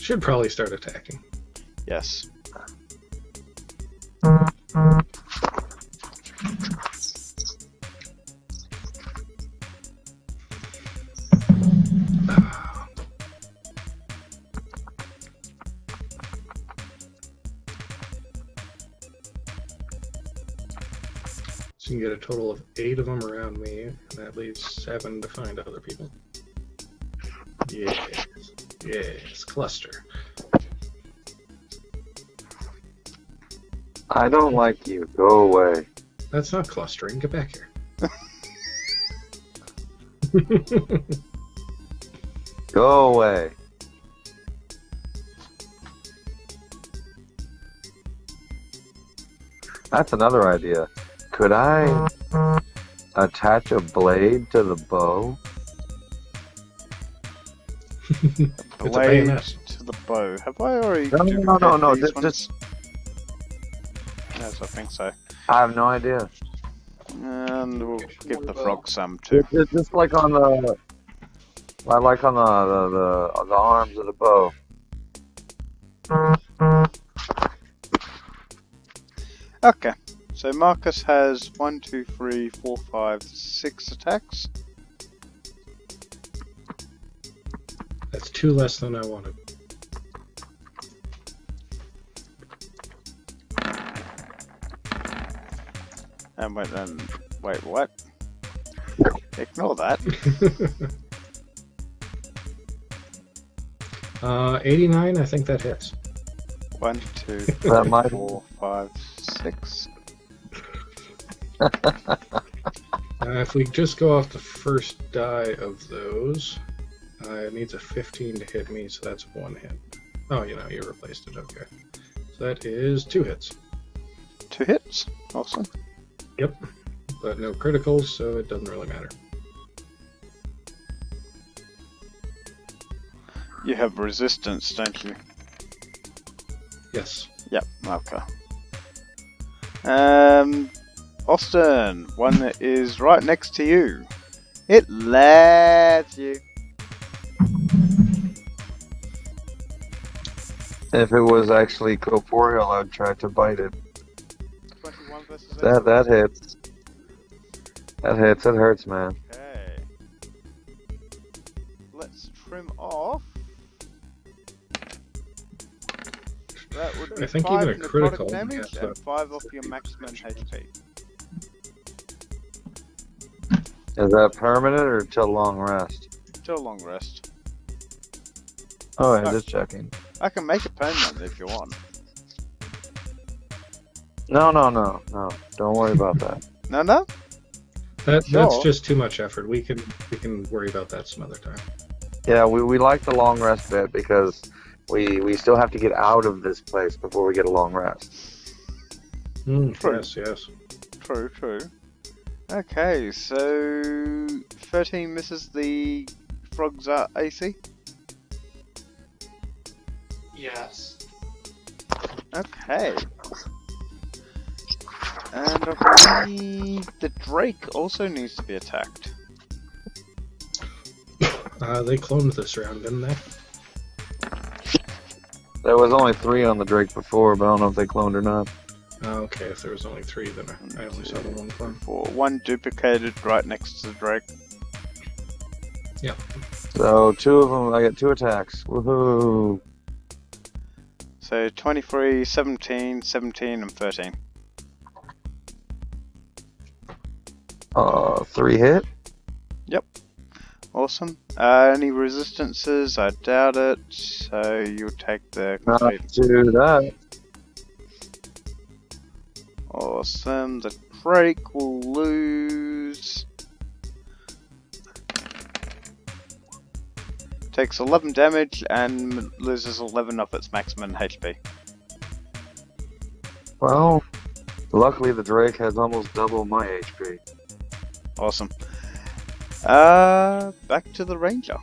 Should probably start attacking. Yes. So you can get a total of 8 of them around me, and that leaves 7 to find other people. Yes. Yes, cluster. I don't like you. Go away. That's not clustering. Get back here. Go away. That's another idea. Could I attach a blade to the bow? It's a Blade bayonet. to the bow. Have I already? No. duplicated these Just, ones? Yes, I think so. I have no idea. And we'll give the frog some too. It's just like on the, like on the arms of the bow. Okay, so Marcus has 1, 2, 3, 4, 5, 6 attacks. That's 2 less than I wanted. And wait, what? Ignore that. 89, I think that hits. 1, 2, 3, That might- 4, 5, 6. If we just go off the first die of those, it needs a 15 to hit me, so that's 1 hit. Oh, you replaced it, okay. So that is 2 hits. 2 hits. Awesome. Yep, but no criticals, so it doesn't really matter. You have resistance, don't you? Yes. Yep, okay. Austin, one that is right next to you. It lets you. If it was actually corporeal, I'd try to bite it. 21 versus That hits. That hits. It hurts, man. Okay. Let's trim off. That would be I think 5 even a necrotic critical damage gets and that. 5 off your maximum HP. Is that permanent or till long rest? Till long rest. Oh, yeah, just checking. I can make it permanent if you want. No. Don't worry about that. No? That's Sure. just too much effort. We can worry about that some other time. Yeah, we like the long rest bit because we still have to get out of this place before we get a long rest. True. Yes. True. Okay, so 13 misses the frog's AC. Yes. Okay. And I believe the Drake also needs to be attacked. They cloned this round, didn't they? There was only 3 on the Drake before, but I don't know if they cloned or not. Okay, if there was only 3, then I only saw the 1 clone. 4. 1 duplicated right next to the Drake. Yeah. So 2 of them, I get 2 attacks. Woohoo! So 23, 17, 17, and 13. 3 hit. Awesome. Any resistances? I doubt it. So you'll take the Not complete. to that. Awesome. The Drake will lose. Takes 11 damage and loses 11 of its maximum HP. Well, luckily the Drake has almost double my HP. Awesome. Back to the Ranger.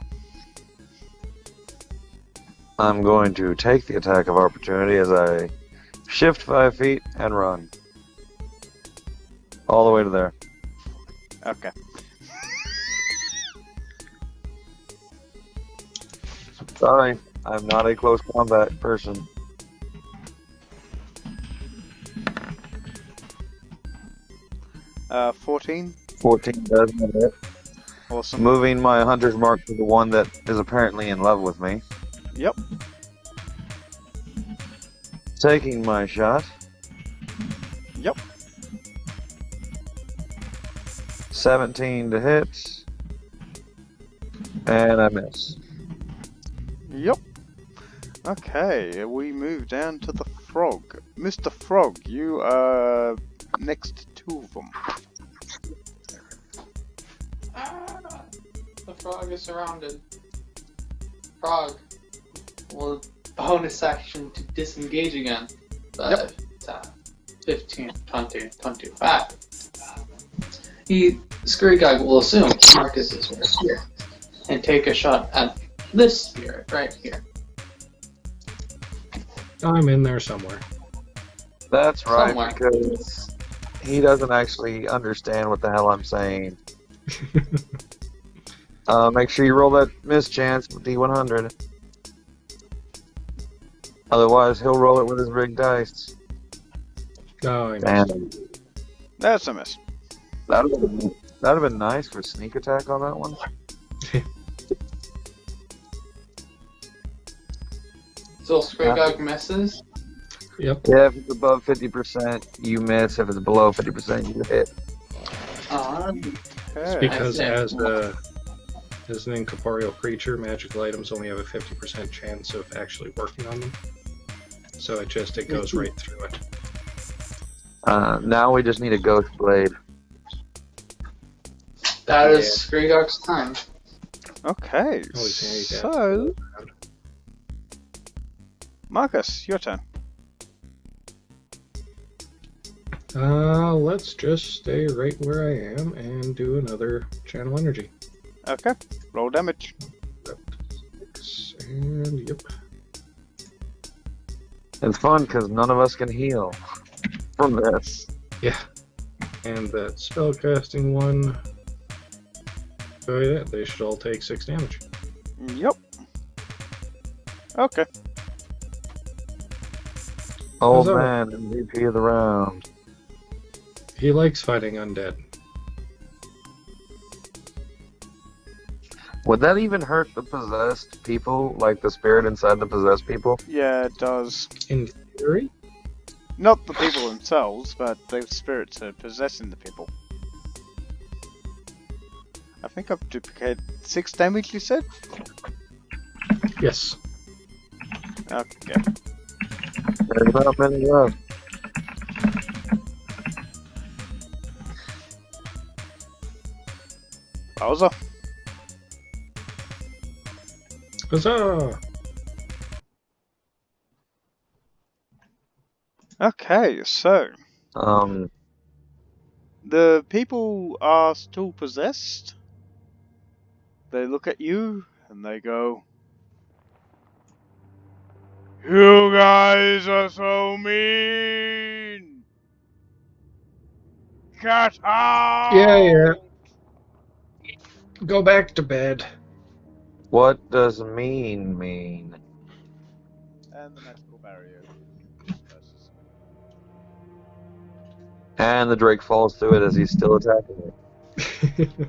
I'm going to take the attack of opportunity as I shift 5 feet and run. All the way to there. Okay. Sorry, I'm not a close combat person. Uh, 14. 14 does not hit. Awesome. Moving my hunter's mark to the one that is apparently in love with me. Yep. Taking my shot. Yep. 17 to hit. And I miss. Yep. Okay, we move down to the frog. Mr. Frog, you are next to 2 of them. The frog is surrounded. Frog. Well, bonus action to disengage again. 5, 15, 20, 25. Scurry Guy will assume Marcus is right here and take a shot at this spirit right here. I'm in there somewhere. That's right, Somewhere. because he doesn't actually understand what the hell I'm saying. Make sure you roll that mischance with D100. Otherwise, he'll roll it with his rigged dice. Oh, I Damn. missed. That's a miss. That'd have been nice for sneak attack on that one. So Skrigog misses. Yep. Yeah, if it's above 50%, you miss. If it's below 50%, you hit. It's Okay. because I see. as an incorporeal creature, magical items only have a 50% chance of actually working on them. So it goes right through it. Now we just need a ghost blade. That is Yeah. Skrigog's turn. Okay. Oh, he's gonna So, Marcus, your turn. Let's just stay right where I am and do another channel energy. Okay. Roll damage. And yep. It's fun because none of us can heal from this. Yeah. And that spellcasting one. Oh yeah, they should all take 6 damage. Yep. Okay. Old Huzzah. man, MVP of the round. He likes fighting undead. Would that even hurt the possessed people, like the spirit inside the possessed people? Yeah, it does. In theory? Not the people themselves, but the spirits are possessing the people. I think I've duplicated 6 damage, you said? Yes. Okay. There's not many left. Bowser. Huzzah! Okay, so the people are still possessed. They look at you and they go, "You guys are so mean! Get out!" Yeah. Go back to bed. What does mean? And the magical barrier disperses. And the Drake falls through it as he's still attacking it.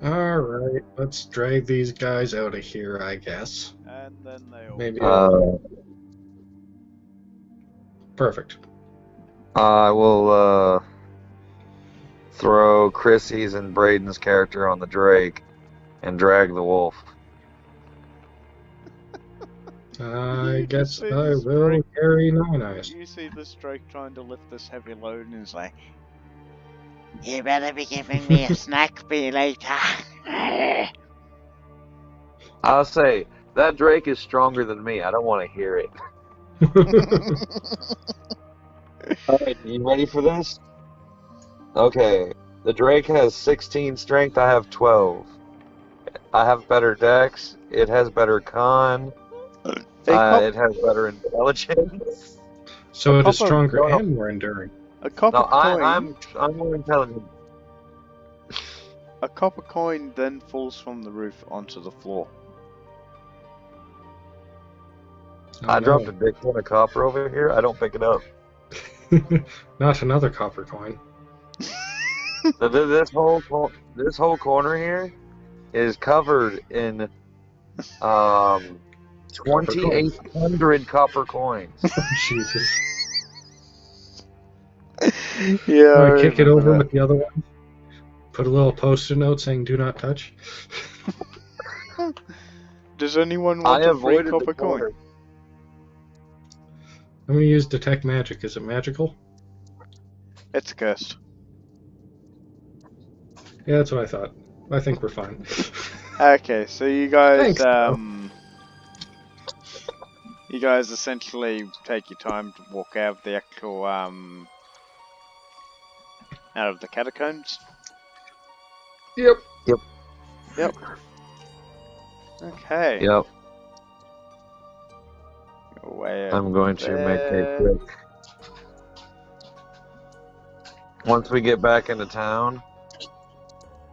Alright, let's drag these guys out of here, I guess. And then they all. Maybe. Perfect. I will throw Chrissy's and Braden's character on the Drake and drag the wolf. I You guess see I this will Drake- carry Nine Eyes. You see this Drake trying to lift this heavy load and he's like, You better be giving me a snack bee later. I'll say, that Drake is stronger than me. I don't want to hear it. Alright, you ready for this? Okay, the Drake has 16 strength, I have 12. I have better dex, it has better con, it has better intelligence. So A it is copper- stronger no. and more enduring. a copper No, coin. I'm more intelligent. A copper coin then falls from the roof onto the floor. Oh, I no. dropped a big ton of copper over here, I don't pick it up. Not another copper coin. This whole corner here is covered in 2,800 copper coins. Jesus. Yeah. Do I kick it over with the other one? Put a little post-it note saying "Do not touch." Does anyone I want a free avoided the copper coin? corner. I'm gonna use detect magic. Is it magical? It's cursed. Yeah, that's what I thought. I think we're fine. Okay, so you guys, Thanks, bro. you guys essentially take your time to walk out of the actual, out of the catacombs. Yep. Okay. Yep, Away I'm going to make a there. quick. Once we get back into town,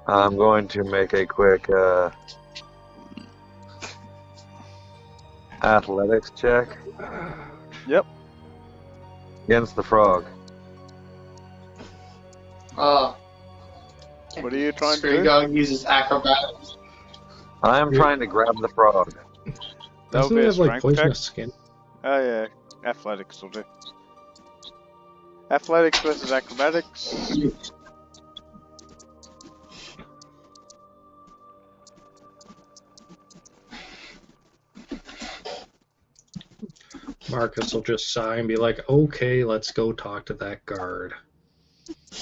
I'm going to make a quick Athletics check Yep. against the frog. What are you trying to do? Screengog uses acrobatics. I am trying to grab the frog. That'll Doesn't be he a have like strength poisonous check. skin? Oh yeah, athletics will do. Athletics versus acrobatics. Marcus will just sigh and be like, okay, let's go talk to that guard. As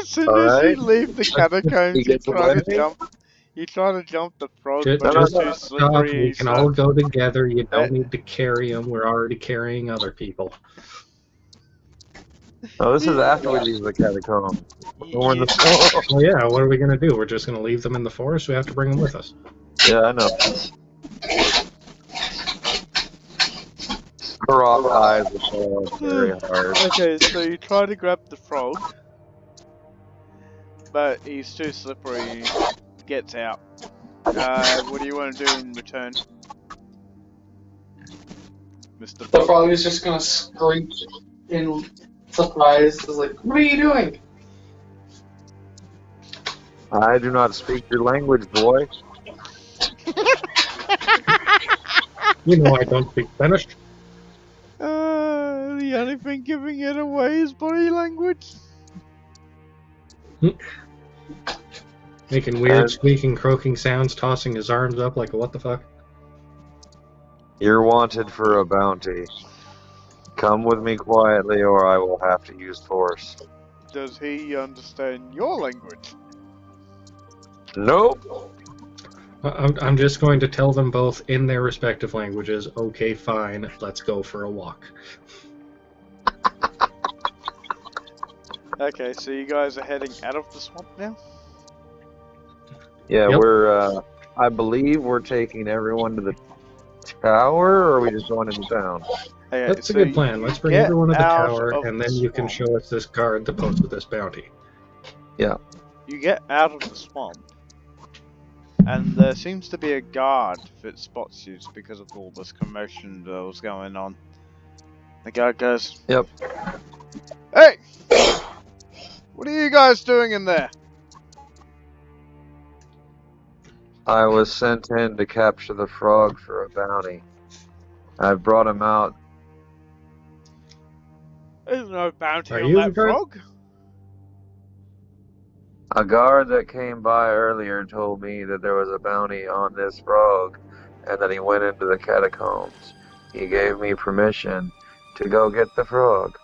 soon as you Alright. leave the catacombs, He gets away? You try to jump the frog, Just, but just it's too stop. slippery. We can all go together. You don't Hey. need to carry him. We're already carrying other people. Oh, this is after we leave the catacomb. We're in the forest. Well, yeah, what are we going to do? We're just going to leave them in the forest? We have to bring them with us. Yeah, I know. Rock eyes the frog very hard. Okay, so you try to grab the frog, but he's too slippery. Gets out. What do you want to do in return, Mr. The Frog? frog is just gonna screech in surprise. It's like, what are you doing? I do not speak your language, boy. You know I don't speak Spanish. The only thing giving it away is body language. Making weird squeaking, croaking sounds, tossing his arms up like a what the fuck. You're wanted for a bounty. Come with me quietly or I will have to use force. Does he understand your language? Nope. I'm just going to tell them both in their respective languages, okay, fine, let's go for a walk. Okay, so you guys are heading out of the swamp now? Yeah, Yep. we're, I believe we're taking everyone to the tower, or are we just going into town? Okay, That's so a good plan. Let's bring get everyone to the out tower, of and the then you can swamp. show us this card to post with this bounty. You get out of the swamp, and there seems to be a guard that spots you because of all this commotion that was going on. The guard goes, Yep. "Hey! What are you guys doing in there?" I was sent in to capture the frog for a bounty. I brought him out. There's no bounty Are on you that the guard? frog. A guard that came by earlier told me that there was a bounty on this frog and that he went into the catacombs. He gave me permission to go get the frog.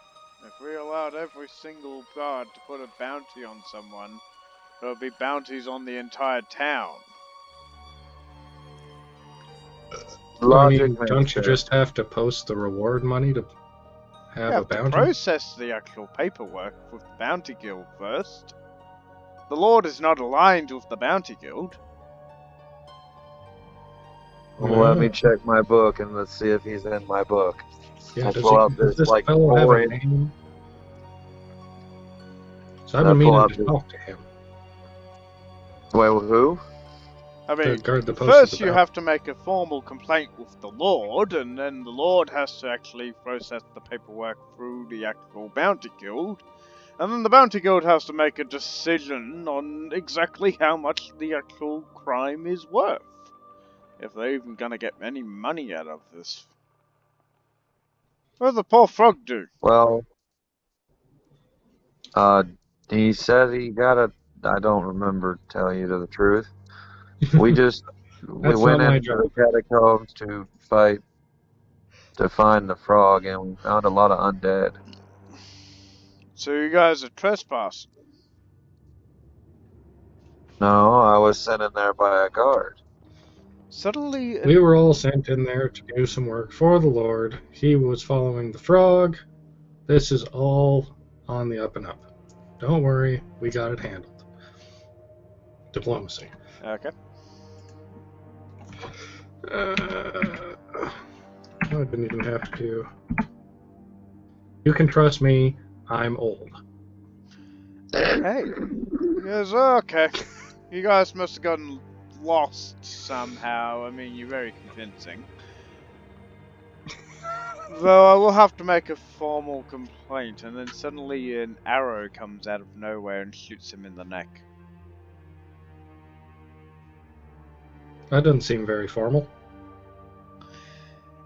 If we allowed every single guard to put a bounty on someone, there would be bounties on the entire town. Logic makes don't you sense. just have to post the reward money to have You a have to bounty? process the actual paperwork with the Bounty Guild first. The Lord is not aligned with the Bounty Guild. Well, let me check my book and let's see if he's in my book. Yeah, I'll does, pull out does this like fellow have a foreign- name? So I've I'll been pull meaning out to the- talk to him. Wait, who? I The mean, guard that posted first the you bounty. have to make a formal complaint with the Lord, and then the Lord has to actually process the paperwork through the actual Bounty Guild. And then the Bounty Guild has to make a decision on exactly how much the actual crime is worth. If they're even gonna get any money out of this. What does the poor frog do? Well, he said he got a. I don't remember, telling you the truth. We just we That's went not my into job. the catacombs to fight to find the frog, and we found a lot of undead. So you guys are trespassing. No, I was sent in there by a guard. Suddenly, We were all sent in there to do some work for the Lord. He was following the frog. This is all on the up and up. Don't worry, we got it handled. Diplomacy. okay. I didn't even have to. You can trust me, I'm old. Hey. He goes, okay. You guys must have gotten lost somehow. I mean, you're very convincing. Though I will have to make a formal complaint, and then suddenly an arrow comes out of nowhere and shoots him in the neck. That doesn't seem very formal.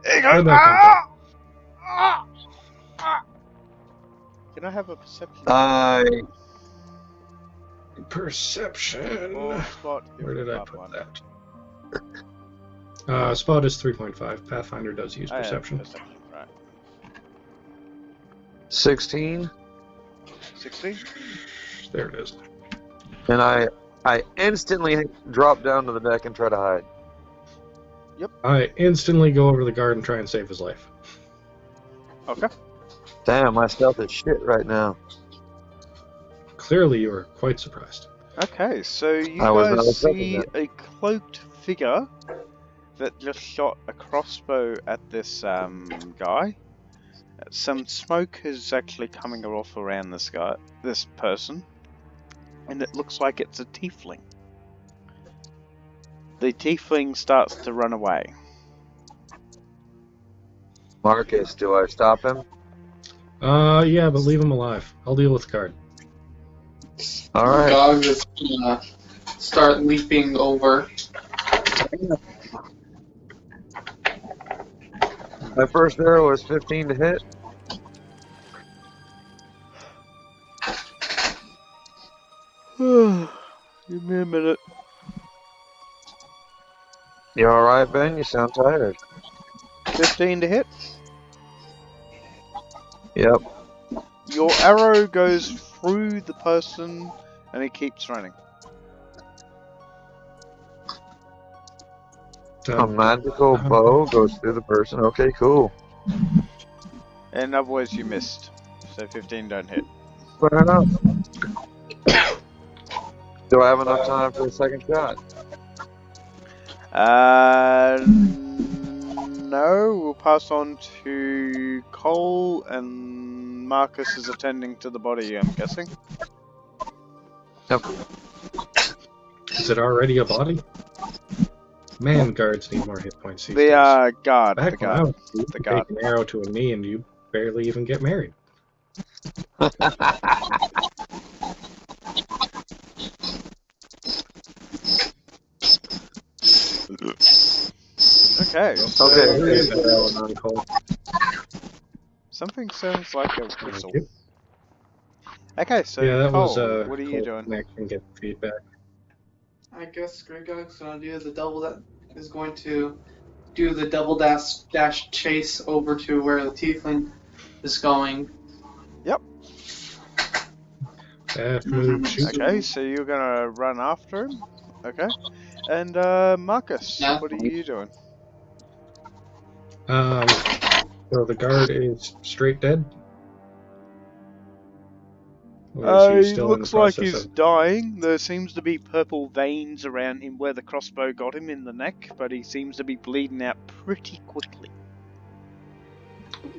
He Where'd goes, that come from? Can I have a perception? Perception. Or spot if Where did you I have put one. that? Spot is 3.5. Pathfinder does use I have perception. perception, right. 16, 16? There it is. and I instantly drop down to the deck and try to hide. I instantly go over to the guard and try and save his life. Okay. Damn, my stealth is shit right now. Clearly, you are quite surprised. Okay, so you I was not guys expecting see that. a cloaked figure that just shot a crossbow at this guy. Some smoke is actually coming off around this person, and it looks like it's a tiefling. The tiefling starts to run away. Marcus, do I stop him? Yeah, but leave him alive. I'll deal with the guard. Alright. Dog is gonna start leaping over. My first arrow was 15 to hit. Give me a minute. You alright, Ben? You sound tired. 15 to hit. Yep. Your arrow goes through the person, and he keeps running. A magical bow goes through the person. Okay, cool. And otherwise you missed. So 15 don't hit. Fair enough. Do I have enough time for a second shot? No, we'll pass on to Cole, and Marcus is attending to the body, I'm guessing. Yep. Is it already a body? Man, guards need more hit points these days. The guard. Back The when I guard. was, you The could guard. take an arrow to a knee and you barely even get married. Okay. So Okay. something sounds like a whistle. you. Okay, so Yeah, that Cole, was what are you doing? Connection, get feedback. I guess Grigog's gonna do the double that is going to do the double dash chase over to where the tiefling is going. That move shoots. Okay, so you're gonna run after him. Okay. And Marcus, Yeah. what are you doing? So the guard is straight dead? Or is he He still looks in the like process he's of... dying. There seems to be purple veins around him where the crossbow got him in the neck, but he seems to be bleeding out pretty quickly.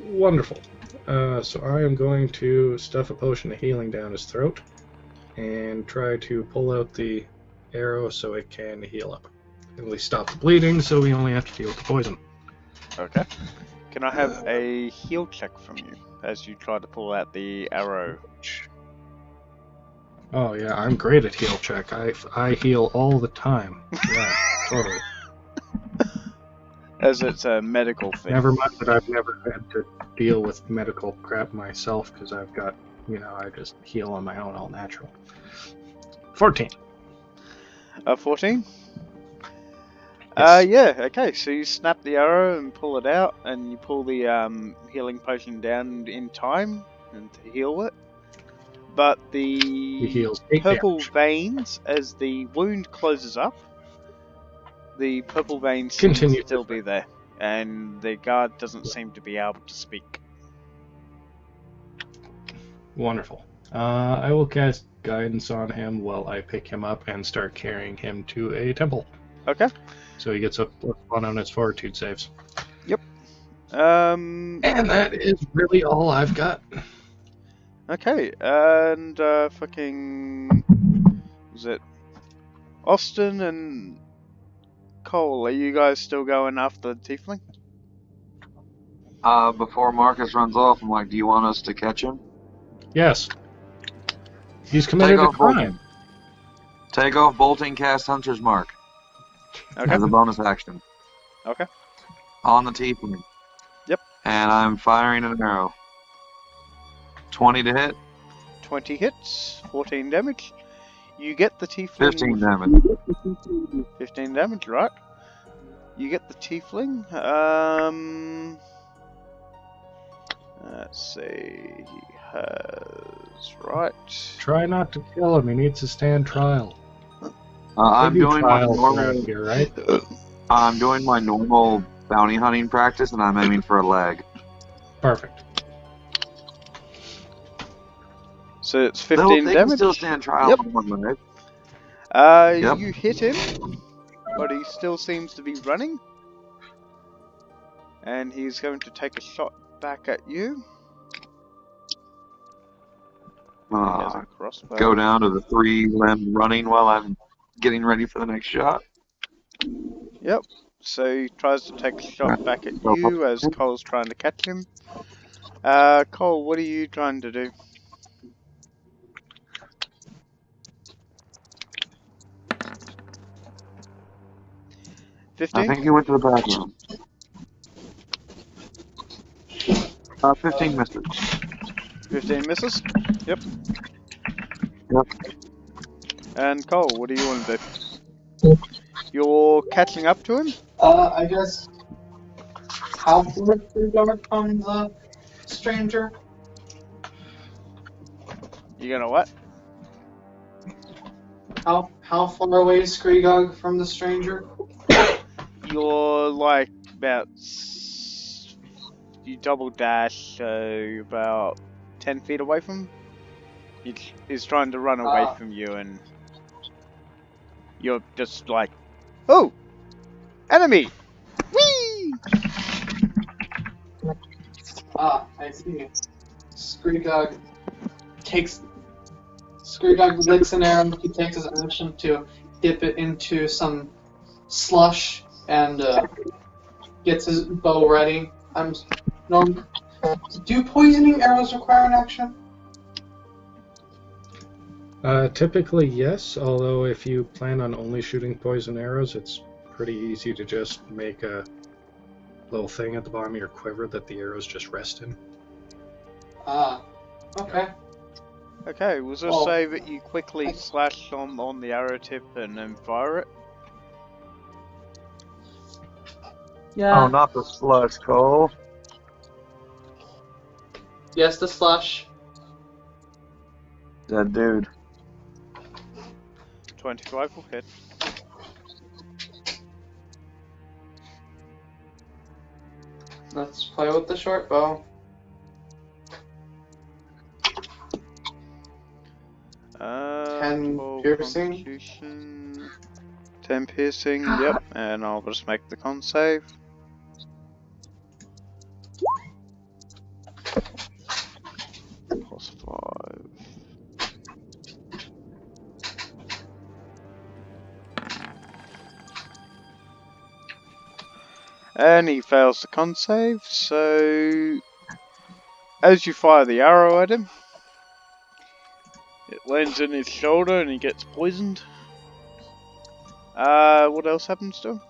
Wonderful. So I am going to stuff a potion of healing down his throat and try to pull out the arrow so it can heal up. At least stop the bleeding so we only have to deal with the poison. Okay. Can I have a heal check from you as you try to pull out the arrow? Oh yeah, I'm great at heal check. I heal all the time. Yeah, totally. As it's a medical thing. Never mind that I've never had to deal with medical crap myself because I've got, I just heal on my own, all natural. 14. 14? Yes. Yeah, okay, so you snap the arrow and pull it out, and you pull the healing potion down in time and to heal it. But He the heals 8 purple damage. veins, as the wound closes up, the purple veins seem to Continue. still be there, and the guard doesn't seem to be able to speak. Wonderful. I will cast guidance on him while I pick him up and start carrying him to a temple. Okay. So he gets a +1 on his fortitude saves. Um. And that is really all I've got. Okay, and fucking was it Austin and Cole, are you guys still going after the tiefling? Before Marcus runs off, I'm like, do you want us to catch him? Yes. He's Take committed a off crime. bolting. Take off bolting, cast Hunter's Mark Okay. as a bonus action Okay. on the tiefling. Yep. And I'm firing an arrow. 20 to hit. 20 hits, 14 damage. You get the tiefling. 15 damage. 15 damage, right? You get the tiefling. Let's see. He has right. Try not to kill him. He needs to stand trial. I'm They do doing my trials normal. around here, right? I'm doing my normal bounty hunting practice, and I'm aiming for a leg. Perfect. So it's They 15 can damage. still stand trial Yep. on one leg. Yep. You hit him, but he still seems to be running. And he's going to take a shot back at you. He has a crossbow. Go down to the 3-limb running while I'm getting ready for the next shot. Yep. So he tries to take a shot back at you as Cole's trying to catch him. Cole, what are you trying to do? I 15? think he went to the bathroom. 15 misses. 15 misses? Yep. Yep. And Cole, what do you want to do? You're catching up to him? I guess. How far is we going from the stranger? You gonna what? How far away is Skrigog from the stranger? You're like about. You double dash, so about 10 feet away from him. He's trying to run away from you, and you're just like, oh! Enemy! Whee! I see. Skrigog licks an arrow. He takes his action to dip it into some slush and gets his bow ready. Do poisoning arrows require an action? Typically, yes. Although, if you plan on only shooting poison arrows, it's pretty easy to just make a little thing at the bottom of your quiver that the arrows just rest in. Okay. Okay, we'll just say that you quickly slash on the arrow tip and then fire it. Yeah. Oh, not the slush, Cole. Yes, the slush. That dude. 25 will hit. Let's play with the short bow. 10 12 piercing. Constitution, 10 piercing, yep, and I'll just make the con save. Plus 5. And he fails the con save, so as you fire the arrow at him, it lands in his shoulder and he gets poisoned. What else happens to him?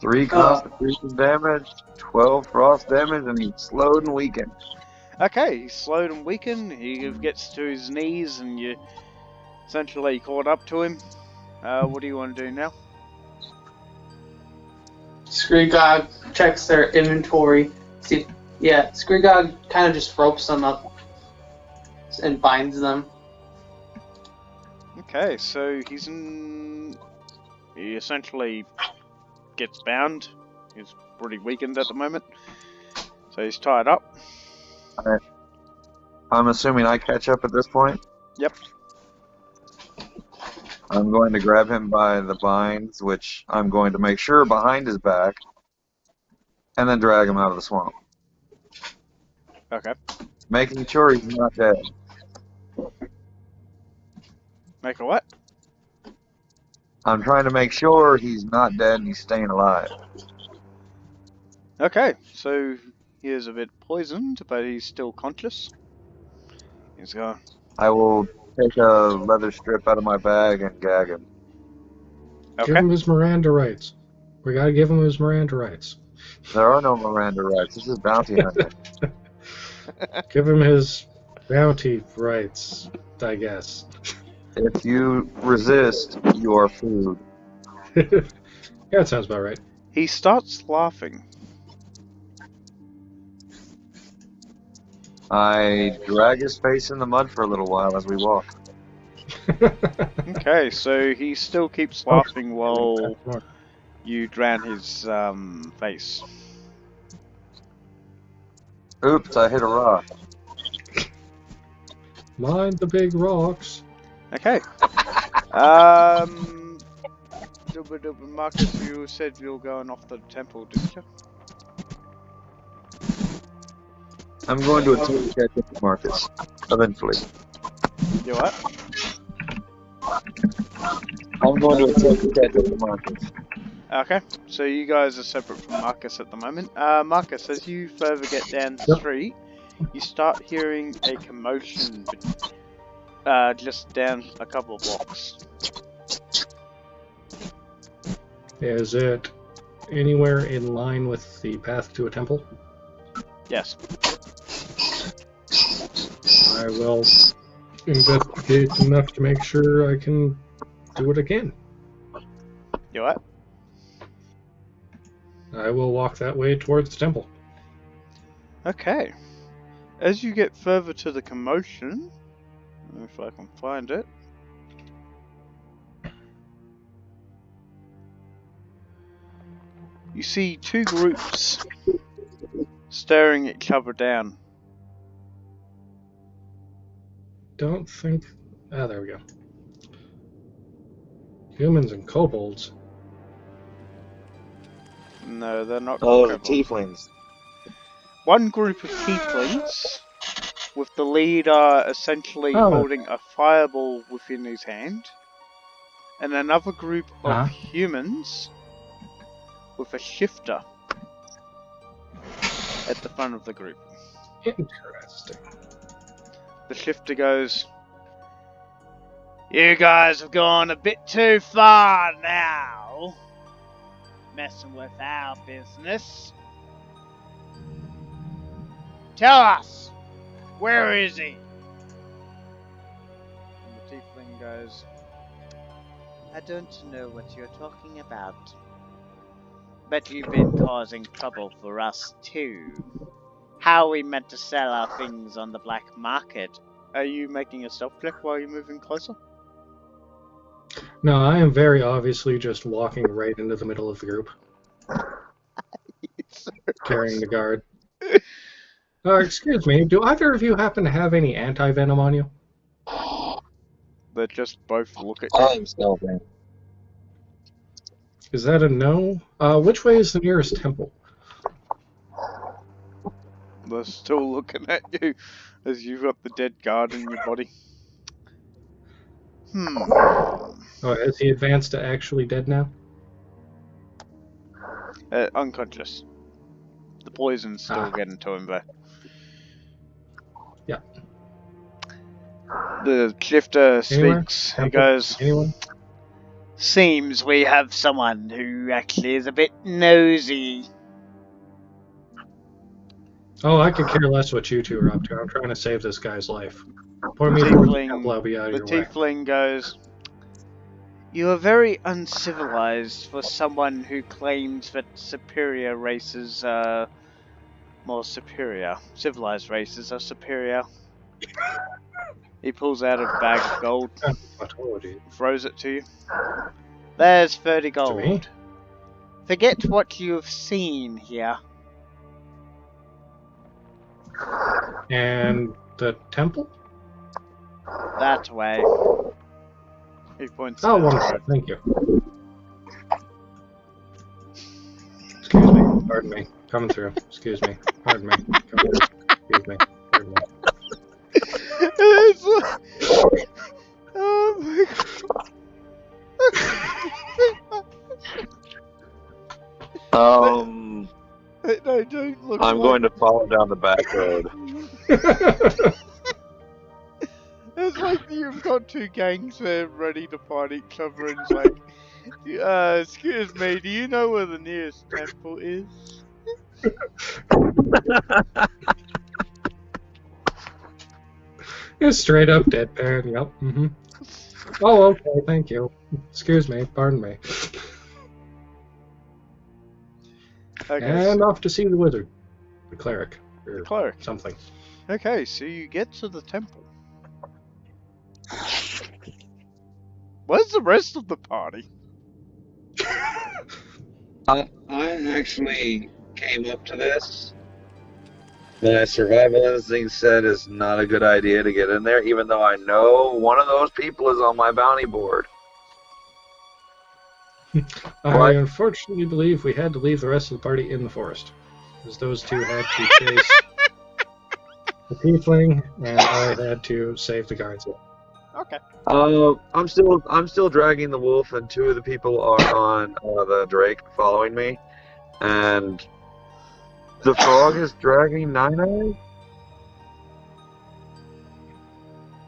3 constitution damage, 12 frost damage, and he's slowed and weakened. Okay, he's slowed and weakened, he gets to his knees and you essentially caught up to him. What do you want to do now? Skrigog checks their inventory. See, yeah, Skrigog kind of just ropes them up and binds them. Okay, so he essentially gets bound. He's pretty weakened at the moment. So he's tied up. Alright. I'm assuming I catch up at this point? Yep. I'm going to grab him by the binds, which I'm going to make sure behind his back, and then drag him out of the swamp. Okay. Making sure he's not dead. Make a what? I'm trying to make sure he's not dead and he's staying alive. Okay, so he is a bit poisoned, but he's still conscious. He's going. I will take a leather strip out of my bag and gag him. Give Okay. him his Miranda rights. We gotta give him his Miranda rights. There are no Miranda rights. This is bounty hunting. Give him his bounty rights, I guess. If you resist, you are food. Yeah, that sounds about right. He starts laughing. I drag his face in the mud for a little while as we walk. Okay, so he still keeps laughing while you drown his face. Oops, I hit a rock. Mind the big rocks. Okay. Marcus, you said you were going off the temple, didn't you? I'm going to attempt to catch up with Marcus. Eventually. You what? I'm going to attempt to catch up with Marcus. Okay, so you guys are separate from Marcus at the moment. Marcus, as you further get down the street, you start hearing a commotion just down a couple of blocks. Is it anywhere in line with the path to a temple? Yes. I will investigate enough to make sure I can do what I can. You what? I will walk that way towards the temple. Okay. As you get further to the commotion, if I can find it. You see two groups staring each other down. Don't think... Ah, there we go. Humans and kobolds. No, they're not. Oh, kobolds. tieflings. One group of tieflings, with the leader essentially holding a fireball within his hand, and another group of humans with a shifter at the front of the group. Interesting. The shifter goes, "You guys have gone a bit too far now, messing with our business. Tell us, where is he?" And the tiefling goes, "I don't know what you're talking about, but you've been causing trouble for us too. How are we meant to sell our things on the black market?" Are you making a stealth check while you're moving closer? No, I am very obviously just walking right into the middle of the group. Carrying the guard. Excuse me, do either of you happen to have any anti-venom on you? They just both look at you. I'm stealthing. Is that a no? Which way is the nearest temple? They're still looking at you as you've got the dead guard in your body. Oh, has he advanced to actually dead now? Unconscious. The poison's still getting to him though. Yeah. The shifter speaks. He goes, Anyone? "Seems we have someone who actually is a bit nosy." Oh, I could care less what you two are up to. I'm trying to save this guy's life. Point me towards the temple, I'll be out of your way. The tiefling goes, "You are very uncivilized for someone who claims that superior races are more superior. Civilized races are superior." He pulls out a bag of gold, throws it to you. "There's 30 gold. To me? Forget what you've seen here." And the temple? That way. He points Oh, down the wonderful. road. Thank you. Excuse me. Pardon me. Coming through. Excuse me. Pardon me. Coming through. Excuse me. Pardon me. Oh my god. I'm going to follow down the back road. It's like you've got two gangs there ready to fight each other, and it's like, excuse me, do you know where the nearest temple is? Yeah, straight up deadpan. Yep. Mm-hmm. Oh, okay. Thank you. Excuse me. Pardon me. Okay, And so, off to see the wizard, the cleric, or cleric. something. Okay, so you get to the temple. Where's the rest of the party? I actually came up to this. My survival instinct said it's not a good idea to get in there, even though I know one of those people is on my bounty board. I unfortunately believe we had to leave the rest of the party in the forest, because those two had to chase the tiefling, and I had to save the guards. Okay. I'm still dragging the wolf, and two of the people are on the drake following me, and the frog is dragging Nine Eyes.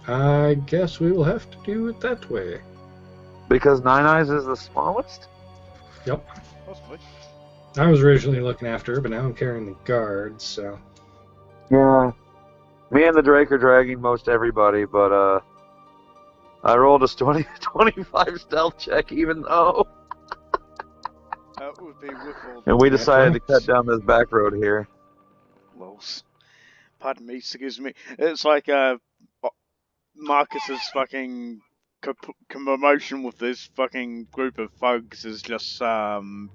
I guess we will have to do it that way. Because Nine Eyes is the smallest? Yep. Possibly. I was originally looking after her, but now I'm carrying the guards, so... Yeah. Me and the Drake are dragging most everybody, but I rolled a 25 stealth check even though. That would be Whipple. And we decided to cut down this back road here. Lols. Pardon me, excuse me. It's like Marcus's fucking commotion with this fucking group of thugs has just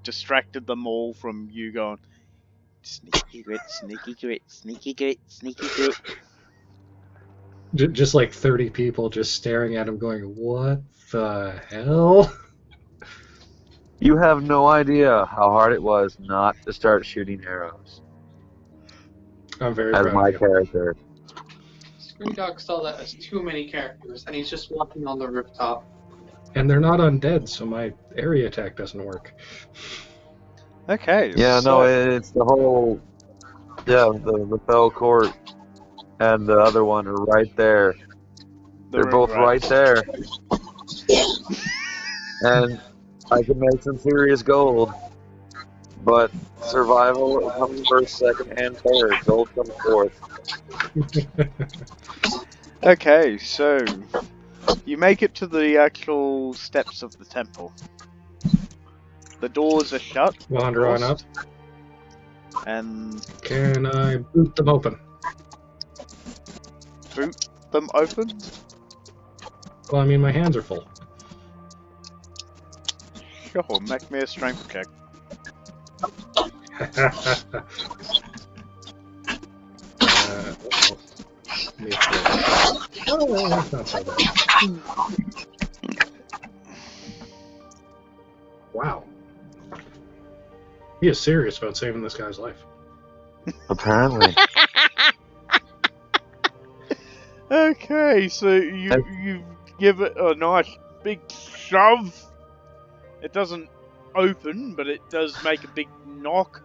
distracted them all from you going sneaky grit, sneaky grit, sneaky grit, sneaky grit. Just like 30 people just staring at him going, what the hell? You have no idea how hard it was not to start shooting arrows. I'm very as proud my of you. character. Screendog saw that as too many characters, and he's just walking on the rooftop. And they're not undead, so my area attack doesn't work. Okay. Yeah, so, no, it's the whole. Yeah, the Fell Court and the other one are right there. They're both right there. And I can make some serious gold. But survival comes first, second, and third. Gold comes fourth. Okay, so you make it to the actual steps of the temple. The doors are shut. Wander on up. And Can I boot them open? boot them open? Well, I mean, my hands are full. Sure, make me a strength check. Oh, that's not so bad. Wow. He is serious about saving this guy's life. Apparently. Okay, so you give it a nice big shove. It doesn't open, but it does make a big knock.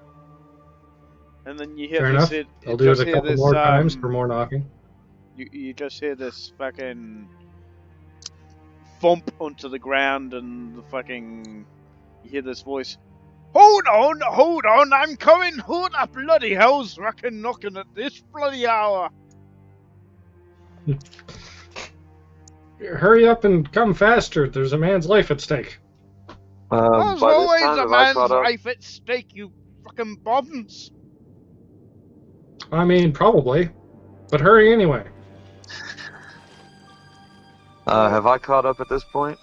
And then you hear Fair this. enough. I'll do it a couple more times for more knocking. You just hear this fucking thump onto the ground, and the fucking you hear this voice. Hold on, I'm coming. Who the bloody hell's fucking knocking at this bloody hour? Hurry up and come faster. There's a man's life at stake. There's always a man's life at stake, you fucking bombs. I mean, probably. But hurry anyway. Have I caught up at this point?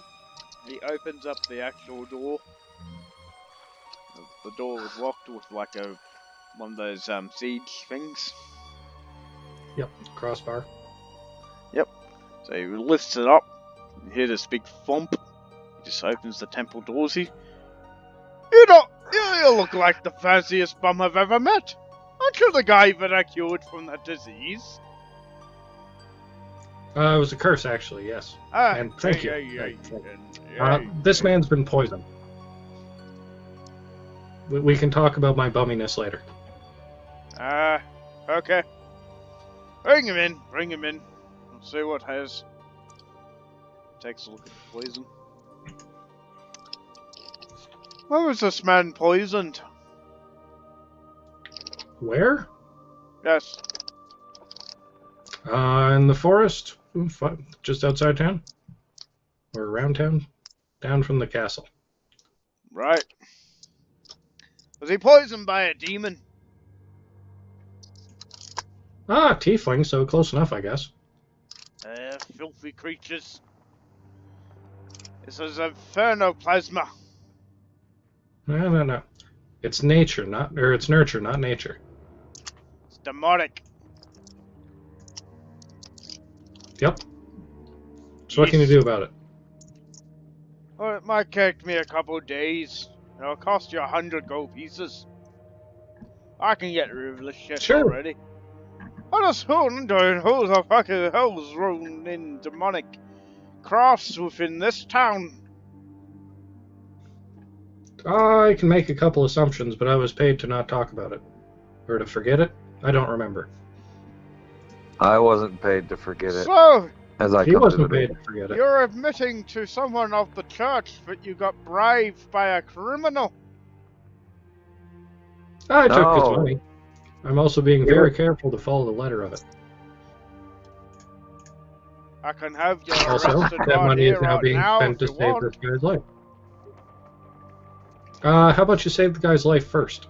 He opens up the actual door. The door was locked with like one of those siege things. Yep, crossbar. So he lifts it up. You hear this big thump. He just opens the temple doors. You look like the fanciest bum I've ever met. Aren't you the guy that I cured from that disease? It was a curse, actually, yes. And thank you. This man's been poisoned. We can talk about my bumminess later. Okay. Bring him in. We'll see what has. Takes a look at the poison. Where was this man poisoned? Where? Yes. In the forest, just outside town, or around town, down from the castle. Right. Was he poisoned by a demon? Ah, tiefling, so close enough, I guess. Filthy creatures. This is infernoplasma. No. It's nature, it's nurture, not nature. It's demonic. Yep. So what can you do about it? Well, it might take me a couple of days. It'll cost you 100 gold pieces. I can get rid of this shit Sure. already. I just wondering who the fucking hell's running demonic crafts within this town. I can make a couple assumptions, but I was paid to not talk about it. Or to forget it? I don't remember. I wasn't paid to forget it. So, As I He come to wasn't the paid to forget it. you're admitting to someone of the church that you got bribed by a criminal? I took his No. money. I'm also being very careful to follow the letter of it. I can have you Also, arrested that right money is here, now right being now, spent to if you save want. this guy's life. How about you save the guy's life first?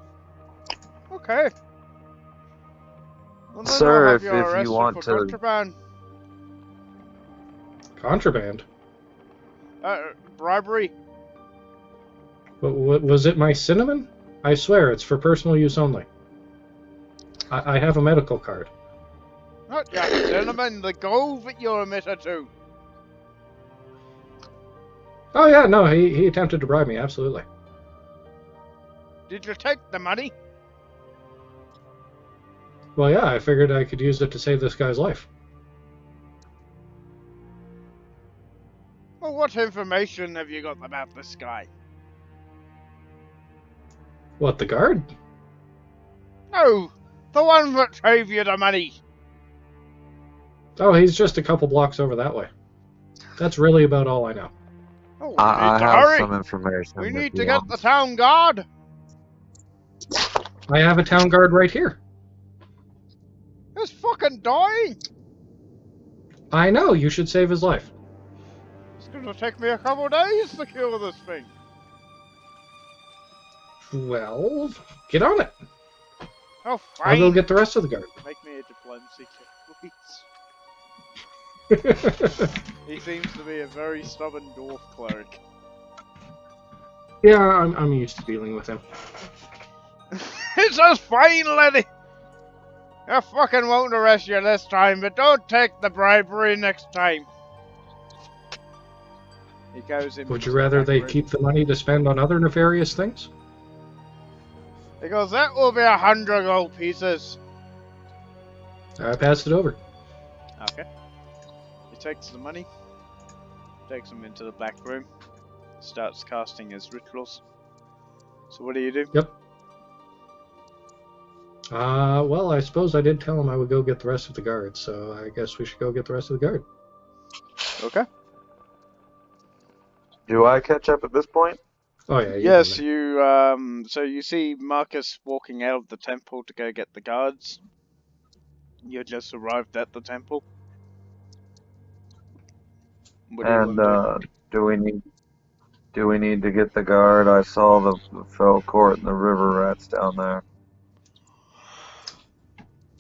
Okay. Well, then Sir, I'll have if you arrested want for to- contraband. Contraband? Bribery. Was it my cinnamon? I swear, it's for personal use only. I have a medical card. Not your cinnamon, the gold that you're admitted to. Oh yeah, no, he attempted to bribe me, absolutely. Did you take the money? Well, yeah, I figured I could use it to save this guy's life. Well, what information have you got about this guy? What, the guard? No, the one that gave you the money. Oh, he's just a couple blocks over that way. That's really about all I know. Oh, we I need to have hurry. some information. We if need you to get want. the town guard. I have a town guard right here. He's fucking dying. I know, you should save his life. It's gonna take me a couple of days to kill this thing. Well, get on it. Oh, fine. I'll go get the rest of the guard. Make me a diplomacy check, please. He seems to be a very stubborn dwarf cleric. Yeah, I'm used to dealing with him. It's just fine, laddie. I fucking won't arrest you this time, but don't take the bribery next time. He goes in. Would you rather they keep the money to spend on other nefarious things? He goes, that will be 100 gold pieces. I pass it over. Okay. He takes the money, takes him into the back room, starts casting his rituals. So what do you do? Yep. Well, I suppose I did tell him I would go get the rest of the guard, so I guess we should go get the rest of the guard. Okay. Do I catch up at this point? Oh yeah. Yes, so you see Marcus walking out of the temple to go get the guards. You just arrived at the temple. What do you And want to do we need to get the guard? I saw the fell court and the river rats down there.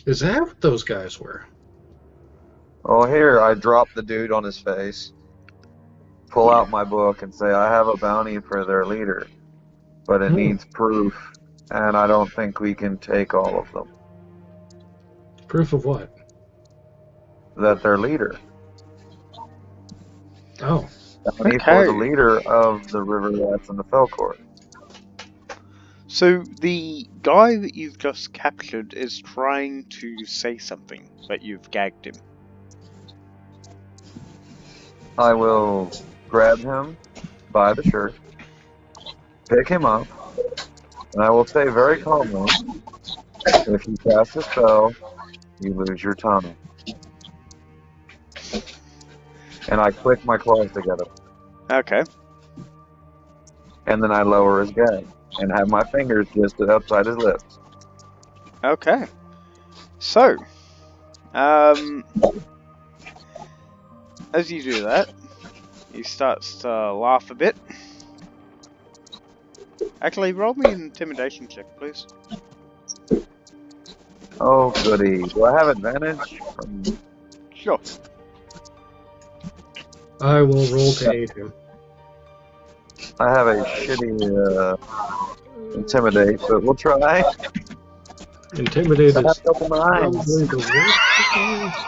Is that what those guys were? Oh, here, I drop the dude on his face, pull out my book, and say, I have a bounty for their leader, but it needs proof, and I don't think we can take all of them. Proof of what? That their leader. Oh. Bounty for the leader of the river rats and the fell court. So the guy that you've just captured is trying to say something, but you've gagged him. I will grab him by the shirt, pick him up, and I will say very calmly, If you cast a spell, you lose your tongue. And I click my claws together. Okay. And then I lower his gag. And have my fingers just outside his lips. Okay. So, as you do that, he starts to laugh a bit. Actually, roll me an intimidation check, please. Oh, goody. Do I have advantage? Sure. I will roll to aid him. I have a shitty intimidate, but we'll try. Intimidate I is have a couple nines. probably the worst.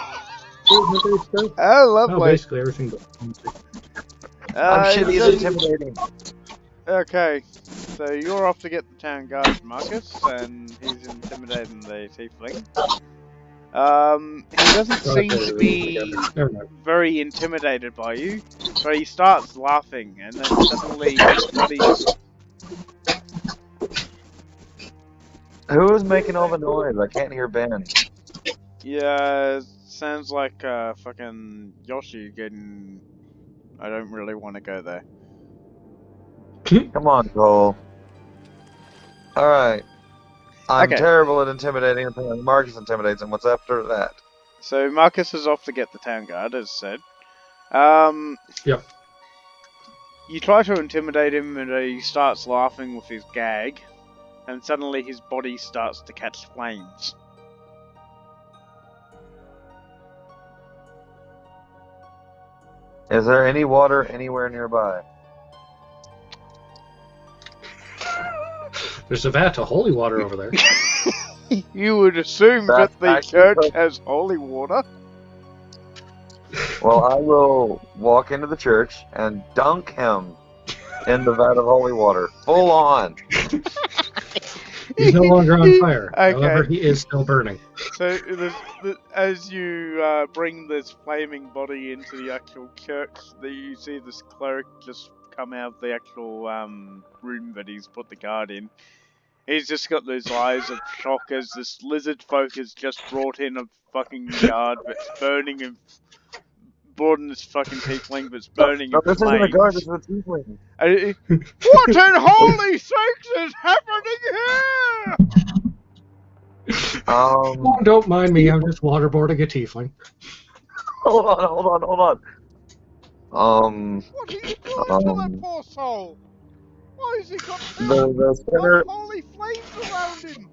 Oh, Oh, lovely. basically everything but I'm shitty he at does- intimidating. Okay, so you're off to get the town guard, Marcus, and he's intimidating the tiefling. He doesn't seem to be Never mind. very intimidated by you, but he starts laughing, and then suddenly his body Who is making all the noise? I can't hear Ben. yeah, sounds like fucking Yoshi getting. I don't really want to go there. Come on, Cole. Alright. I'm Okay. terrible at intimidating. Marcus intimidates him. What's after that? So Marcus is off to get the town guard, as said. Yep. You try to intimidate him, and he starts laughing with his gag, and suddenly his body starts to catch flames. Is there any water anywhere nearby? There's a vat of holy water over there. You would assume That's that the actually church perfect. has holy water. Well, I will walk into the church and dunk him in the vat of holy water. Full on. He's no longer on fire. Okay. However, he is still burning. So, as you bring this flaming body into the actual church, you see this cleric just come out of the actual room that he's put the guard in. He's just got those eyes of shock as this lizard folk has just brought in a fucking guard that's burning and brought in this fucking tiefling that's burning No, in this isn't a flames. guard, this is a tiefling. What in holy sakes is happening here? Oh, don't mind me, I'm just waterboarding a tiefling. Hold on. What are you doing to that poor soul? Why has he got The sinner, holy flames around him?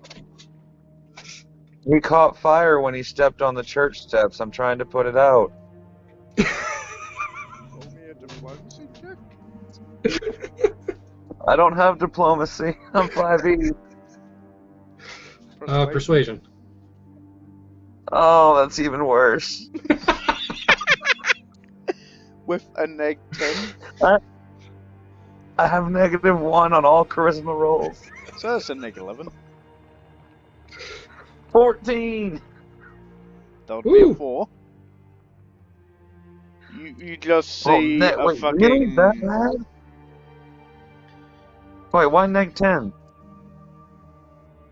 he caught fire when he stepped on the church steps. I'm trying to put it out. Roll me a diplomacy check. I don't have diplomacy. I'm 5e. Persuasion. Oh, that's even worse. With a neg 10. I have -1 on all charisma rolls. So that's a neg 11. 14! That would be a Woo. 4. You just see a wait, fucking... really? That bad? Wait, why -10?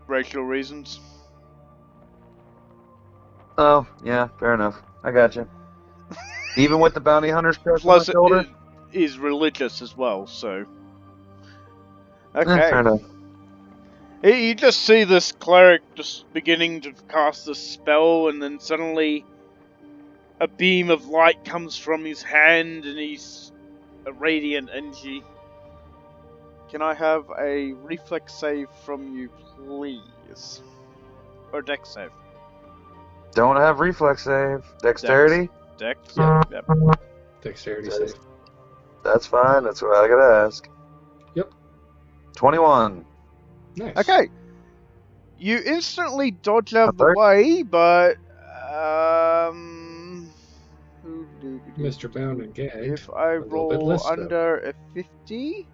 racial reasons. Oh, yeah, fair enough. I gotcha. Even with the bounty hunter's crush on my Plus, shoulder? it is religious as well, so... Eh, Okay. fair enough. You just see this cleric just beginning to cast a spell, and then suddenly a beam of light comes from his hand, and he's a radiant energy. Can I have a reflex save from you, please? Or dex save? Don't have reflex save. Dexterity? Dex? Yeah, yep. Dexterity save. That's fine, that's what I gotta ask. Yep. 21. Nice. Okay. You instantly dodge out of the way, but Mr. Bound and Gagged. if I a little bit roll less, though. under a 50,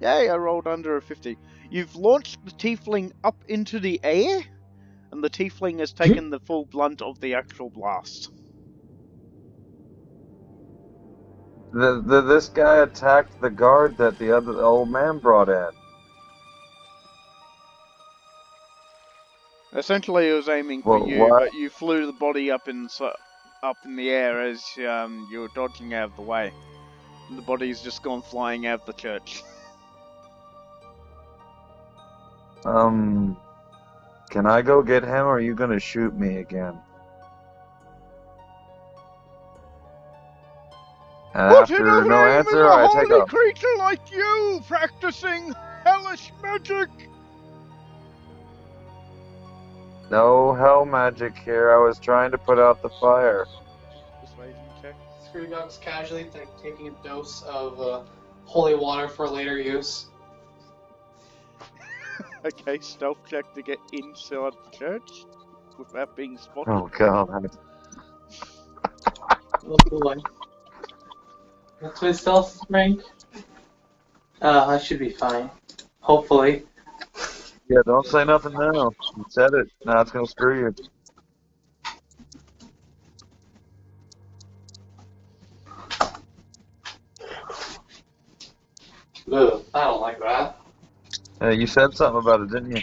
yay! I rolled under a 50. You've launched the tiefling up into the air, and the tiefling has taken the full blunt of the actual blast. This guy attacked the guard that the old man brought in. Essentially, he was aiming for Well, you, why? but you flew the body up in the air as you were dodging out of the way. And the body's just gone flying out of the church. Can I go get him, or are you gonna shoot me again? And What in after the no name is answer, a I take holy off. creature like you practicing hellish magic? No hell magic here. I was trying to put out the fire. Persuasion check. Screwgog's casually taking a dose of holy water for later use. Okay, stealth check to get inside the church without being spotted. Oh god. Oh boy. What's my stealth rank? I should be fine. Hopefully. Yeah, don't say nothing now. You said it. Now it's gonna screw you. Ugh, I don't like that. You said something about it, didn't you?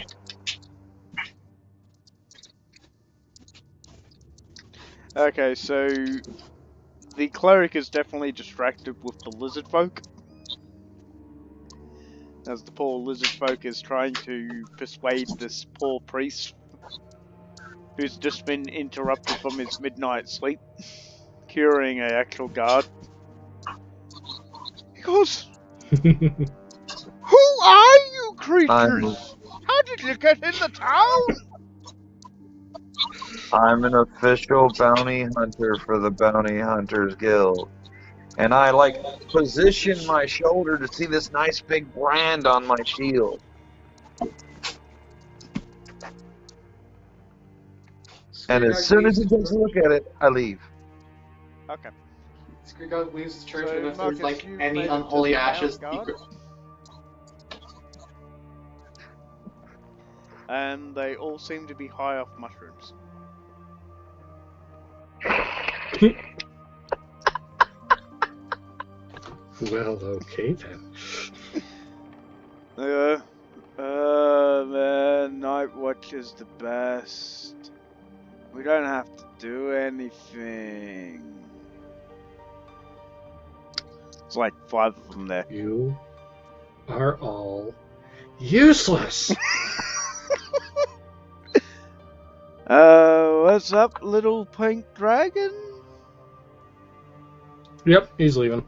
Okay, so the cleric is definitely distracted with the lizard folk. As the poor lizard folk is trying to persuade this poor priest who's just been interrupted from his midnight sleep, curing an actual guard. He goes, "Who are you creatures? How did you get in the town?" I'm an official bounty hunter for the Bounty Hunters Guild. And I, like, position my shoulder to see this nice big brand on my shield. And as soon as he takes a look at it, I leave. Okay. Screwgog leaves the church, So, and if Marcus, there's like you've any made it to unholy the town ashes, guard. And they all seem to be high off mushrooms. Well, okay then. Man, Night Watch is the best. We don't have to do anything. It's like 5 of them there. You are all useless. What's up, little pink dragon? Yep, he's leaving.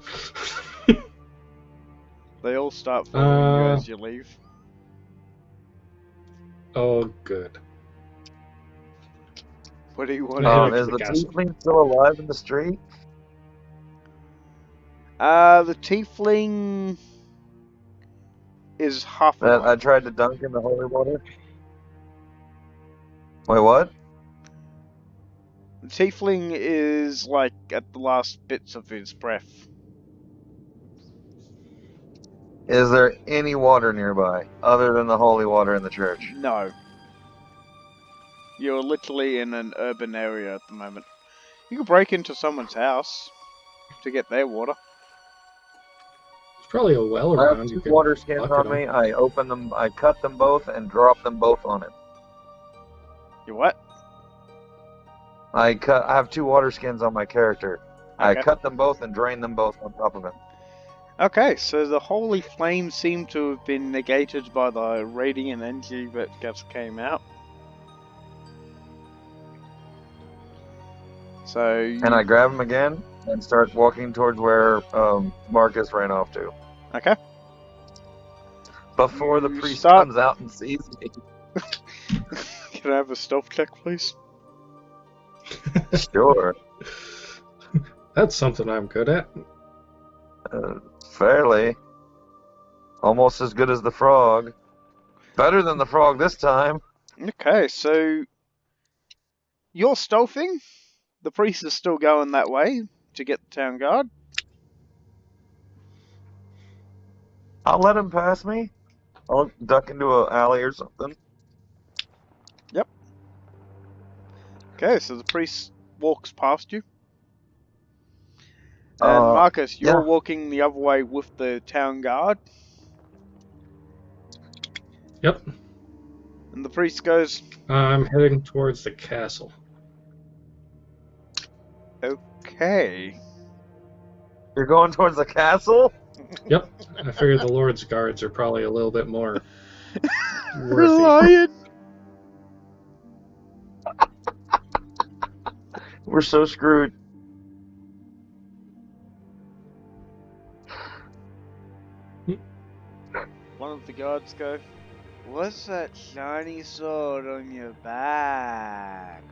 They all start following you as you leave. Oh, good. What do you want Heading to Is to the the castle. tiefling still alive in the street? The tiefling is half That I alive. tried to dunk in the holy water? Wait, what? The tiefling is like at the last bits of his breath. Is there any water nearby, other than the holy water in the church? No. You're literally in an urban area at the moment. You could break into someone's house to get their water. There's probably a well I have around. You 2 could water skins bucket on me. I open them, I cut them both, and drop them both on it. You what? I have 2 water skins on my character. I Okay. cut them both and drain them both on top of it. Okay, so the holy flame seemed to have been negated by the radiant energy that just came out. So And I grab them again and start walking towards where Marcus ran off to. Okay. Before the You priest start- comes out and sees me. Can I have a stealth check, please? Sure. That's something I'm good at. Fairly. Almost as good as the frog. Better than the frog this time. Okay, so you're stealthing. The priest is still going that way to get the town guard. I'll let him pass me. I'll duck into an alley or something. Okay, so the priest walks past you. And Marcus, you're yeah. walking the other way with the town guard. Yep. And the priest goes, I'm heading towards the castle. okay. You're going towards the castle? Yep. I figured the Lord's guards are probably a little bit more worthy. Reliant. We're so screwed. One of the guards go, what's that shiny sword on your back?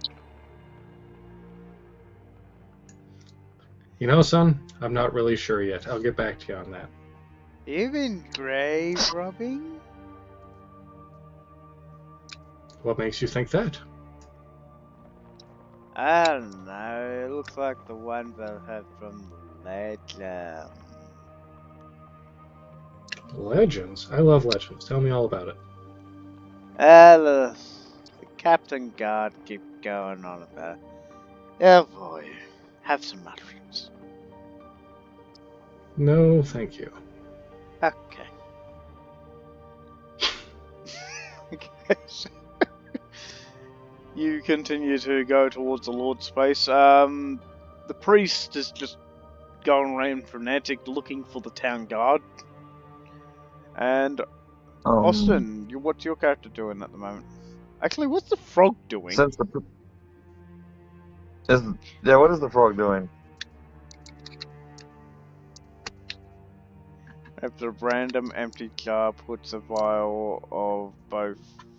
You know, son, I'm not really sure yet. I'll get back to you on that. You been grave robbing? What makes you think that? I don't know, it looks like the one that I had from the legend. Legends? I love legends. Tell me all about it. The captain guard keep going on about it. Oh boy, have some mushrooms. No, thank you. Okay. You continue to go towards the Lord's space. The priest is just going around frenetic looking for the town guard. And Austin, what's your character doing at the moment? Actually, what's the frog doing? Since what is the frog doing? After a random empty jar puts a vial of both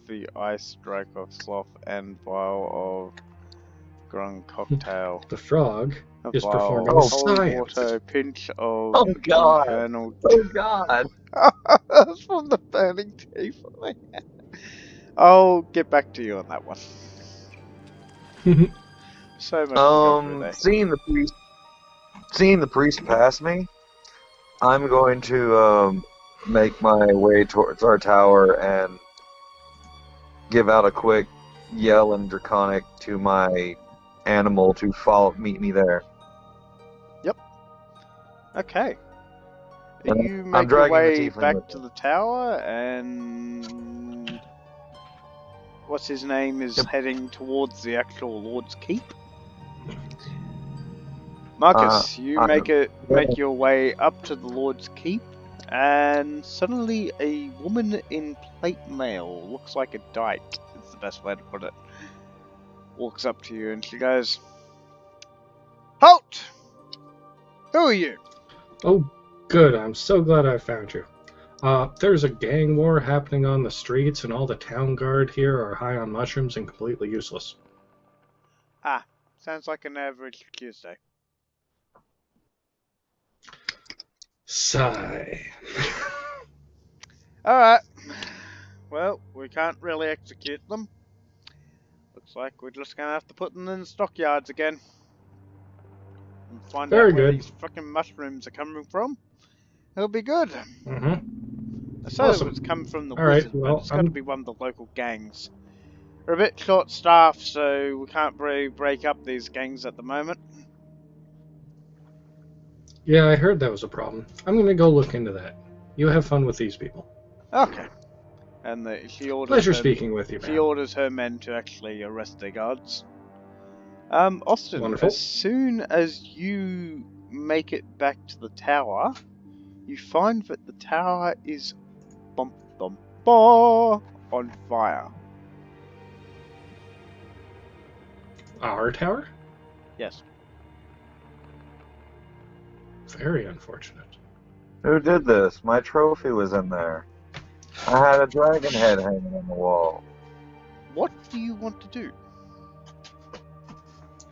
the ice drake of sloth and vial of grung cocktail. The frog A is vial performing of science. cold water, pinch of Oh God! infernal. Oh God! That's from the burning teeth. I'll get back to you on that one. So much to go through there. Seeing the priest pass me, I'm going to make my way towards our tower and give out a quick yell in Draconic to my animal to meet me there. Okay. And You I'm make your dragging the way tiefling back with to me. the tower, and what's his name is heading towards the actual Lord's Keep. Marcus, you make your way up to the Lord's Keep, and suddenly a woman in plate mail, looks like a dyke, is the best way to put it, walks up to you and she goes, "Halt! Who are you?" Oh, good. I'm so glad I found you. There's a gang war happening on the streets, and all the town guard here are high on mushrooms and completely useless. Ah, sounds like an average Tuesday. Sigh. Alright. Well, we can't really execute them. Looks like we're just gonna have to put them in the stockyards again. And find Very out where good. these fucking mushrooms are coming from. It'll be good. Mm-hmm. I said Awesome. it was coming from the All right, wizard, well, but it's got to be one of the local gangs. We're a bit short-staffed, so we can't really break up these gangs at the moment. Yeah, I heard that was a problem. I'm going to go look into that. You have fun with these people. Okay. And she orders Pleasure her, speaking with you, she man. orders her men to actually arrest their guards. Austin, Wonderful. as soon as you make it back to the tower, you find that the tower is on fire. Our tower? Yes. Very unfortunate. Who did this? My trophy was in there. I had a dragon head hanging on the wall. What do you want to do?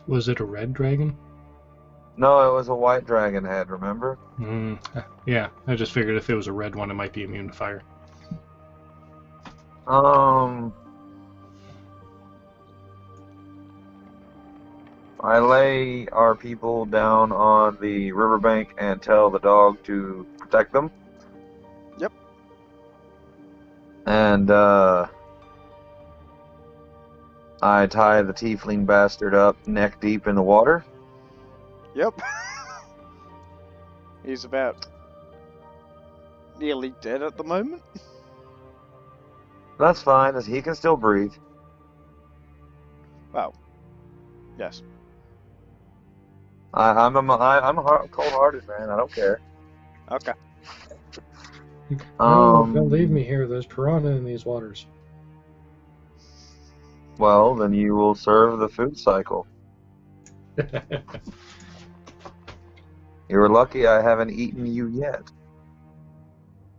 Was it a red dragon? No, it was a white dragon head, remember? Yeah, I just figured if it was a red one, it might be immune to fire. I lay our people down on the riverbank and tell the dog to protect them. Yep. And, I tie the tiefling bastard up neck deep in the water. Yep. He's about nearly dead at the moment. That's fine, as he can still breathe. Well, yes. I'm cold-hearted, man. I don't care. Okay. No, don't leave me here. There's piranha in these waters. Well, then you will serve the food cycle. You're lucky I haven't eaten you yet.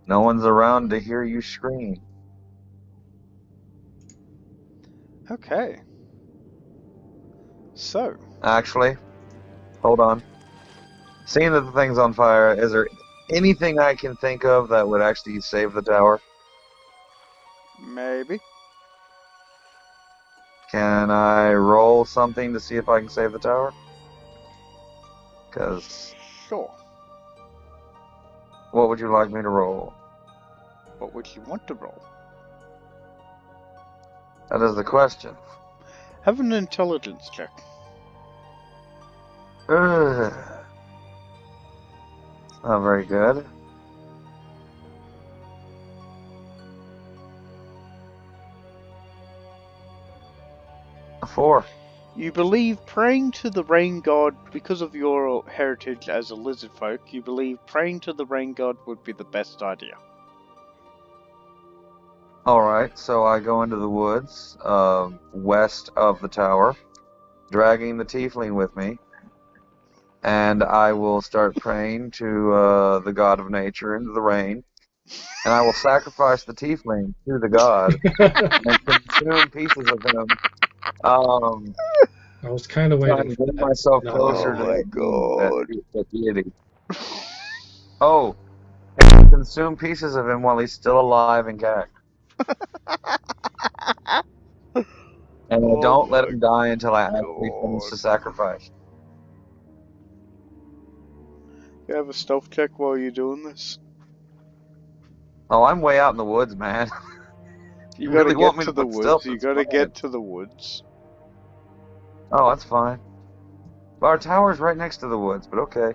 No one's around to hear you scream. Okay. So, Actually, hold on. Seeing that the thing's on fire, is there anything I can think of that would actually save the tower? maybe. Can I roll something to see if I can save the tower? Because Sure. what would you like me to roll? What would you want to roll? That is the question. Have an intelligence check. Ugh. Not very good. A 4. You believe praying to the rain god, because of your heritage as a lizard folk, you believe praying to the rain god would be the best idea. Alright, so I go into the woods, west of the tower, dragging the tiefling with me, and I will start praying to the god of nature into the rain, and I will sacrifice the tiefling to the god and consume pieces of him. I was kind of Trying waiting to for get that. myself No. closer to Oh my that being, God. that deity. Oh, and consume pieces of him while he's still alive and gagged. And I don't let him die until I actually finish God. the sacrifice. You have a stealth check while you're doing this? Oh, I'm way out in the woods, man. You You gotta really want get me to to the put stealth? woods. You That's gotta fine. get to the woods. Oh, that's fine. But our tower's right next to the woods, but okay.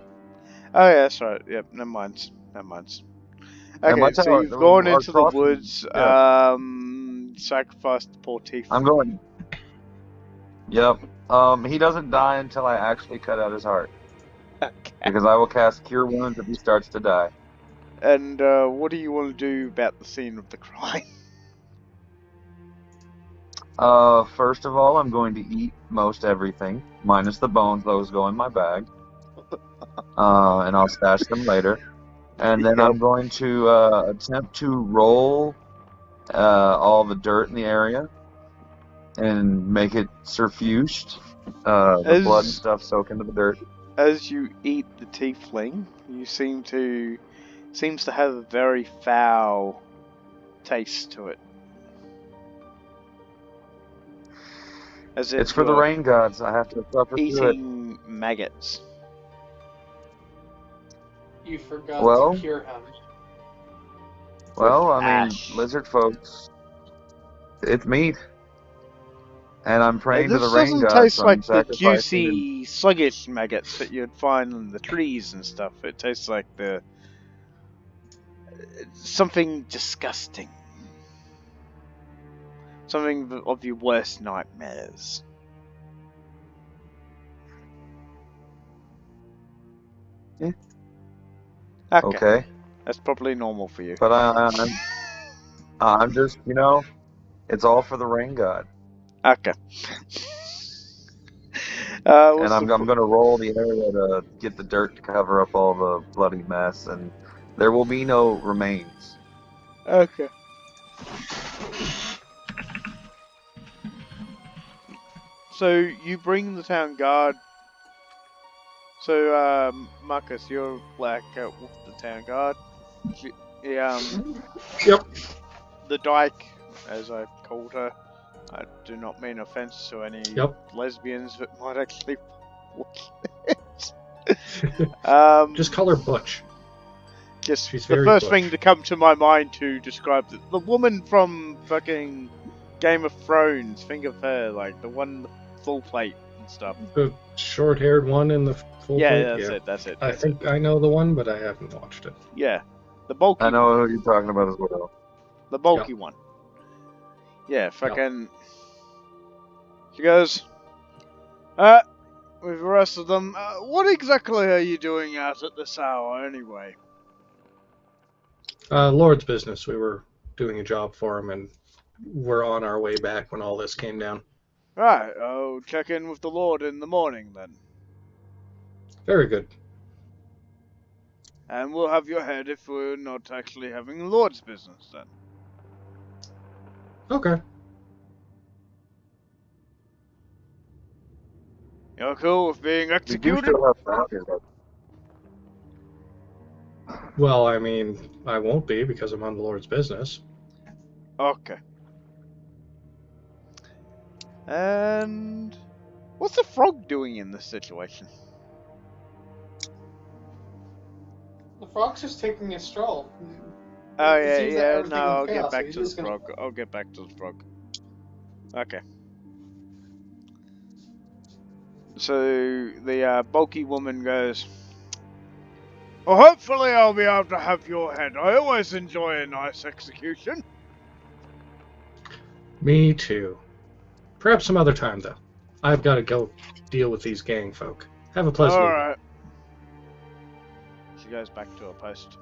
Oh yeah, that's right. Yep, never mind. Never mind. And my Okay, so tower, you've gone our into the crossing, woods, yeah. sacrificed the poor thief. I'm going. Yep. He doesn't die until I actually cut out his heart. Okay. Because I will cast Cure Wounds if he starts to die. And what do you want to do about the scene of the crime? First of all, I'm going to eat most everything, minus the bones. Those go in my bag. And I'll stash them later. And then Yep. I'm going to attempt to roll all the dirt in the area and make it suffused. The blood and stuff soak into the dirt. As you eat the tiefling, you seems to have a very foul taste to it. As if It's for the you're rain gods. I have to suffer through it. eating maggots. You forgot Well, to cure him. Well, I mean, ash. lizard folks, it's meat. And I'm praying to This the rain doesn't gods, taste so I'm like the sacrificing him. juicy, sluggish maggots that you'd find in the trees and stuff. It tastes like something disgusting. Something of your worst nightmares. Yeah. Okay. That's probably normal for you. But I'm just, it's all for the rain god. Okay. And I'm going to roll the area to get the dirt to cover up all the bloody mess, and there will be no remains. Okay. So you bring the town guard. So Marcus, you're like the town guard. Yep. The dyke, as I called her. I do not mean offense to any lesbians that might actually watch this. Just call her Butch. Just She's the very first Butch. thing to come to my mind to describe the woman from fucking Game of Thrones. Think of her, like the one with full plate and stuff. The short-haired one in the full Yeah, plate? that's it. I think I know the one, but I haven't watched it. Yeah, the bulky I know who you're talking about as well. The bulky one. Yeah, fucking... She goes, with the rest of them, what exactly are you doing out at this hour, anyway? Lord's business. We were doing a job for him, and we're on our way back when all this came down. Right, I'll check in with the Lord in the morning, then. Very good. And we'll have your head if we're not actually having Lord's business, then. Okay. You're cool with being We do executed? still have bounties. Well, I mean, I won't be because I'm on the Lord's business. Okay. And... what's the frog doing in this situation? The frog's just taking a stroll. Oh, It seems that yeah, everything no, in I'll chaos, get so back he's to the just gonna- frog. I'll get back to the frog. Okay. So, the bulky woman goes, well, hopefully I'll be able to have your head. I always enjoy a nice execution. Me too. Perhaps some other time, though. I've got to go deal with these gang folk. Have a pleasant evening. Alright. She goes back to her post.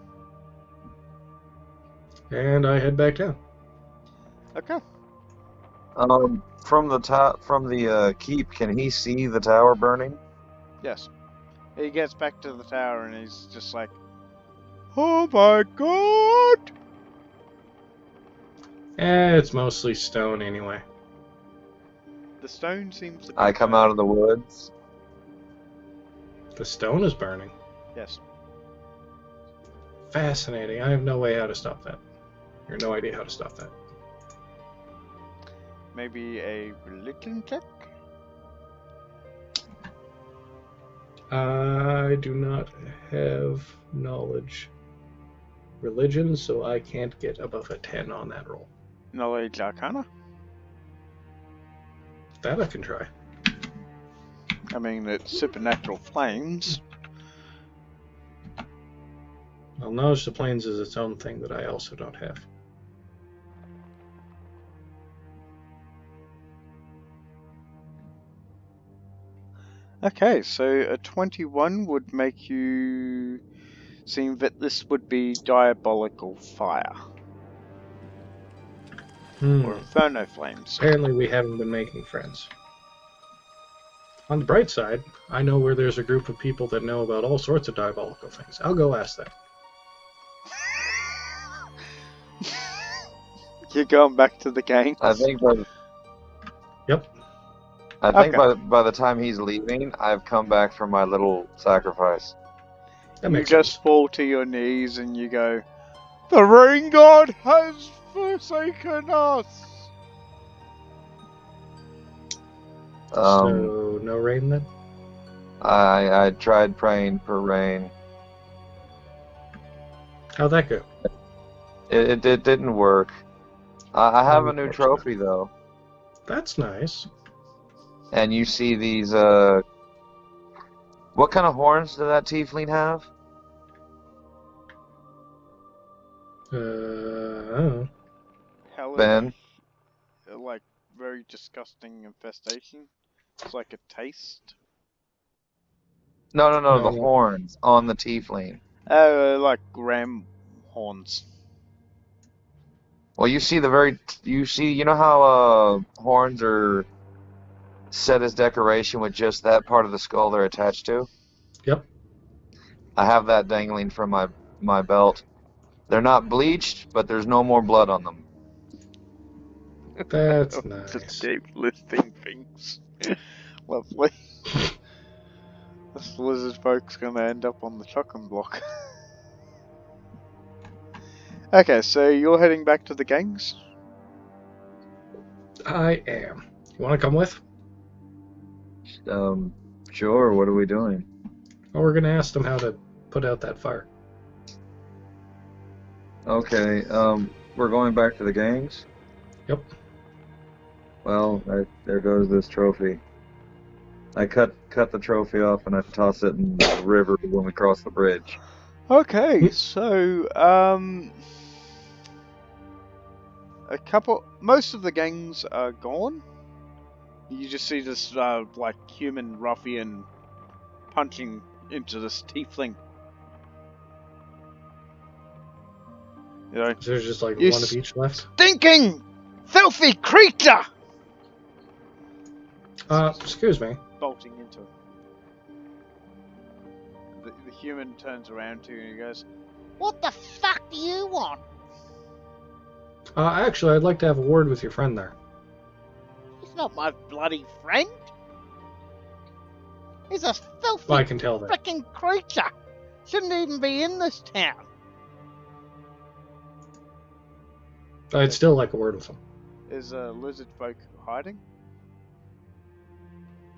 And I head back down. Okay. From the top, from the keep, can he see the tower burning? Yes. He gets back to the tower and he's just like, oh my god! It's mostly stone anyway. The stone seems to be I come out of the woods. The stone is burning. Yes. Fascinating. I have no way how to stop that. Or no idea how to stop that. Maybe a religion check? I do not have knowledge religion, so I can't get above a 10 on that roll. Knowledge Arcana? That I can try. I mean, it's supernatural flames. Well, knowledge of the planes is its own thing that I also don't have. Okay, so a 21 would make you seem that this would be diabolical fire. Or inferno flames. Apparently we haven't been making friends. On the bright side, I know where there's a group of people that know about all sorts of diabolical things. I'll go ask them. You're going back to the gang? I think Yep. I think Okay. by the time he's leaving, I've come back from my little sacrifice. That You makes just sense. fall to your knees and you go, the rain god has forsaken us! So, no rain then? I tried praying for rain. How'd that go? It didn't work. I have a new Unfortunate. trophy though, That's nice. and you see these. What kind of horns does that tiefling have? I don't know. Hellish, Ben? like, very disgusting infestation. It's like a taste. No, the No. horns on the tiefling. Like ram horns. Well, you see you know how horns are set as decoration with just that part of the skull they're attached to? Yep. I have that dangling from my belt. They're not bleached, but there's no more blood on them. That's nice. Just keep listing things. Lovely. This lizard folk's gonna end up on the chopping block. Okay, so you're heading back to the gangs? I am. You want to come with? Sure. What are we doing? Well, we're going to ask them how to put out that fire. Okay. We're going back to the gangs. Yep. Well, there goes this trophy. I cut the trophy off and I toss it in the river when we cross the bridge. Okay, so most of the gangs are gone. You just see this like human ruffian punching into this tiefling. You know, So there's just like you one of each left. stinking, filthy creature! Excuse me. Bolting into it. The human turns around to you and he goes, What the fuck do you want? Actually, I'd like to have a word with your friend there. He's not my bloody friend. He's a filthy Well, I can tell that. frickin' creature. Shouldn't even be in this town. I'd still like a word with him. is lizard folk hiding?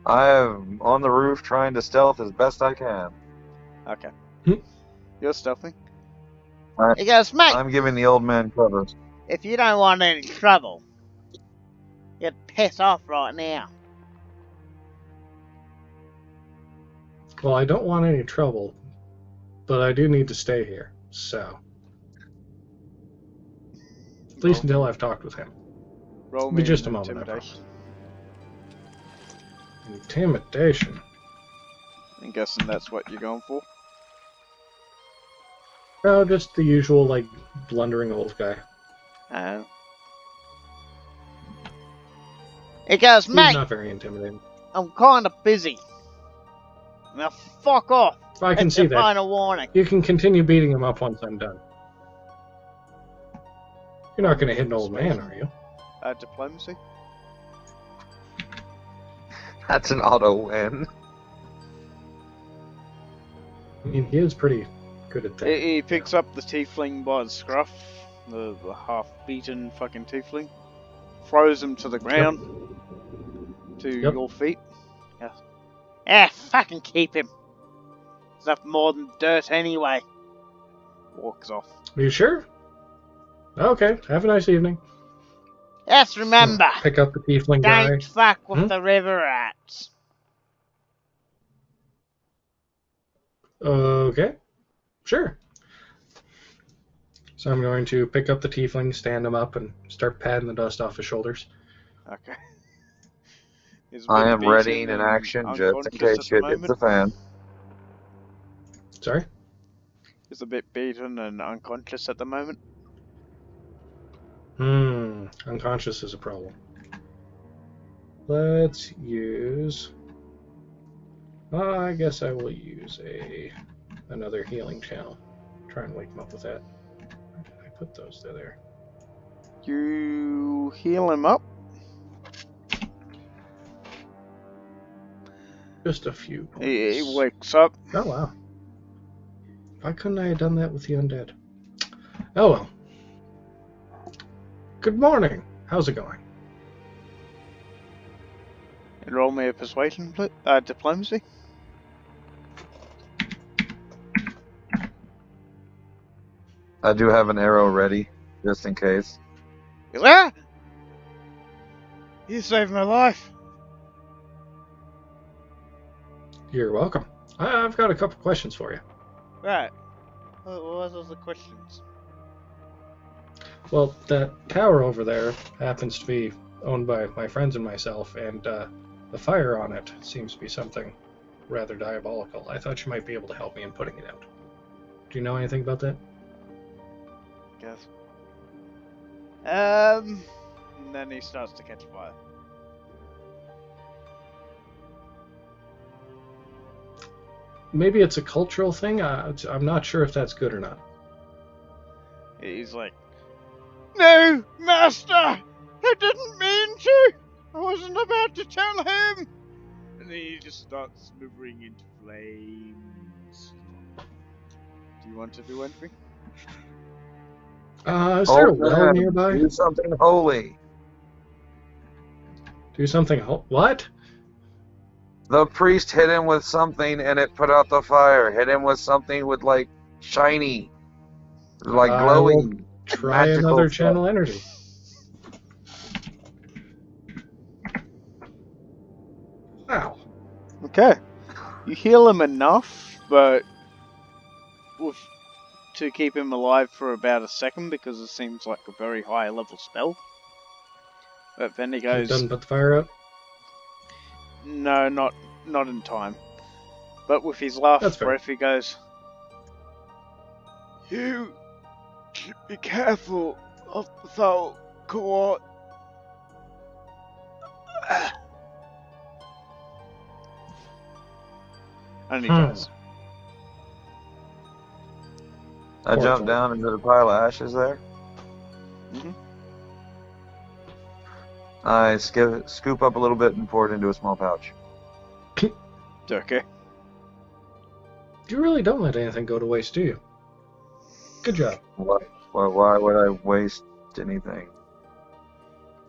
I am on the roof trying to stealth as best I can. Okay. Hmm. You're stealthing? He goes, mate, I'm giving the old man cover. if you don't want any trouble, you'd piss off right now. Well, I don't want any trouble, but I do need to stay here, so. At least until I've talked with him. Roll Be me just a an moment, I intimidation. Intimidation. I'm guessing that's what you're going for. Oh, just the usual, like, blundering old guy. He goes, He's mate, not very intimidating. I'm kind of busy. Now fuck off. I can It's see a that. final warning. You can continue beating him up once I'm done. You're not going to hit an old man, are you? Diplomacy? That's an auto win. I mean, he is pretty good at that. He picks up the tiefling by the scruff, the half-beaten fucking tiefling, throws him to the ground, to your feet. Ah, fucking keep him. He's up more than dirt anyway. Walks off. Are you sure? Okay, have a nice evening. Just remember, Pick up the tiefling guy. don't fuck with the river rats. Okay, sure. So I'm going to pick up the tiefling, stand him up, and start patting the dust off his shoulders. Okay. He's a I bit am beaten ready in and action just in unconscious case at the shit hits the moment. fan. Sorry? He's a bit beaten and unconscious at the moment. Unconscious is a problem. Let's use... I guess I will use another healing channel. Try and wake him up with that. Where did I put those there? You heal him up. Just a few points. He wakes up. Oh, wow. Why couldn't I have done that with the undead? Oh, well. Good morning. How's it going? And roll me a persuasion, diplomacy. I do have an arrow ready, just in case. He goes, ah! You saved my life. You're welcome. I've got a couple questions for you. Right. What was the questions? Well, that tower over there happens to be owned by my friends and myself, and the fire on it seems to be something rather diabolical. I thought you might be able to help me in putting it out. Do you know anything about that? Guess. And then he starts to catch fire. Maybe it's a cultural thing. I'm not sure if that's good or not. He's like, no, master! I didn't mean to! I wasn't about to tell him! And then he just starts moving into flames. Do you want to do anything? Is there a well man, nearby? do something holy. Do something. What? The priest hit him with something and it put out the fire. Hit him with something with like shiny, like glowing. Try magical another stuff. channel energy. Wow. Okay. You heal him enough, but to keep him alive for about a second because it seems like a very high level spell. But then he You goes, done put the fire out? no, not in time. But with his last breath, he goes, "You should be careful of the foul court." And he dies. I jump down into the pile of ashes there. Mm-hmm. I scoop up a little bit and pour it into a small pouch. Okay. You really don't let anything go to waste, do you? Good job. Why would I waste anything?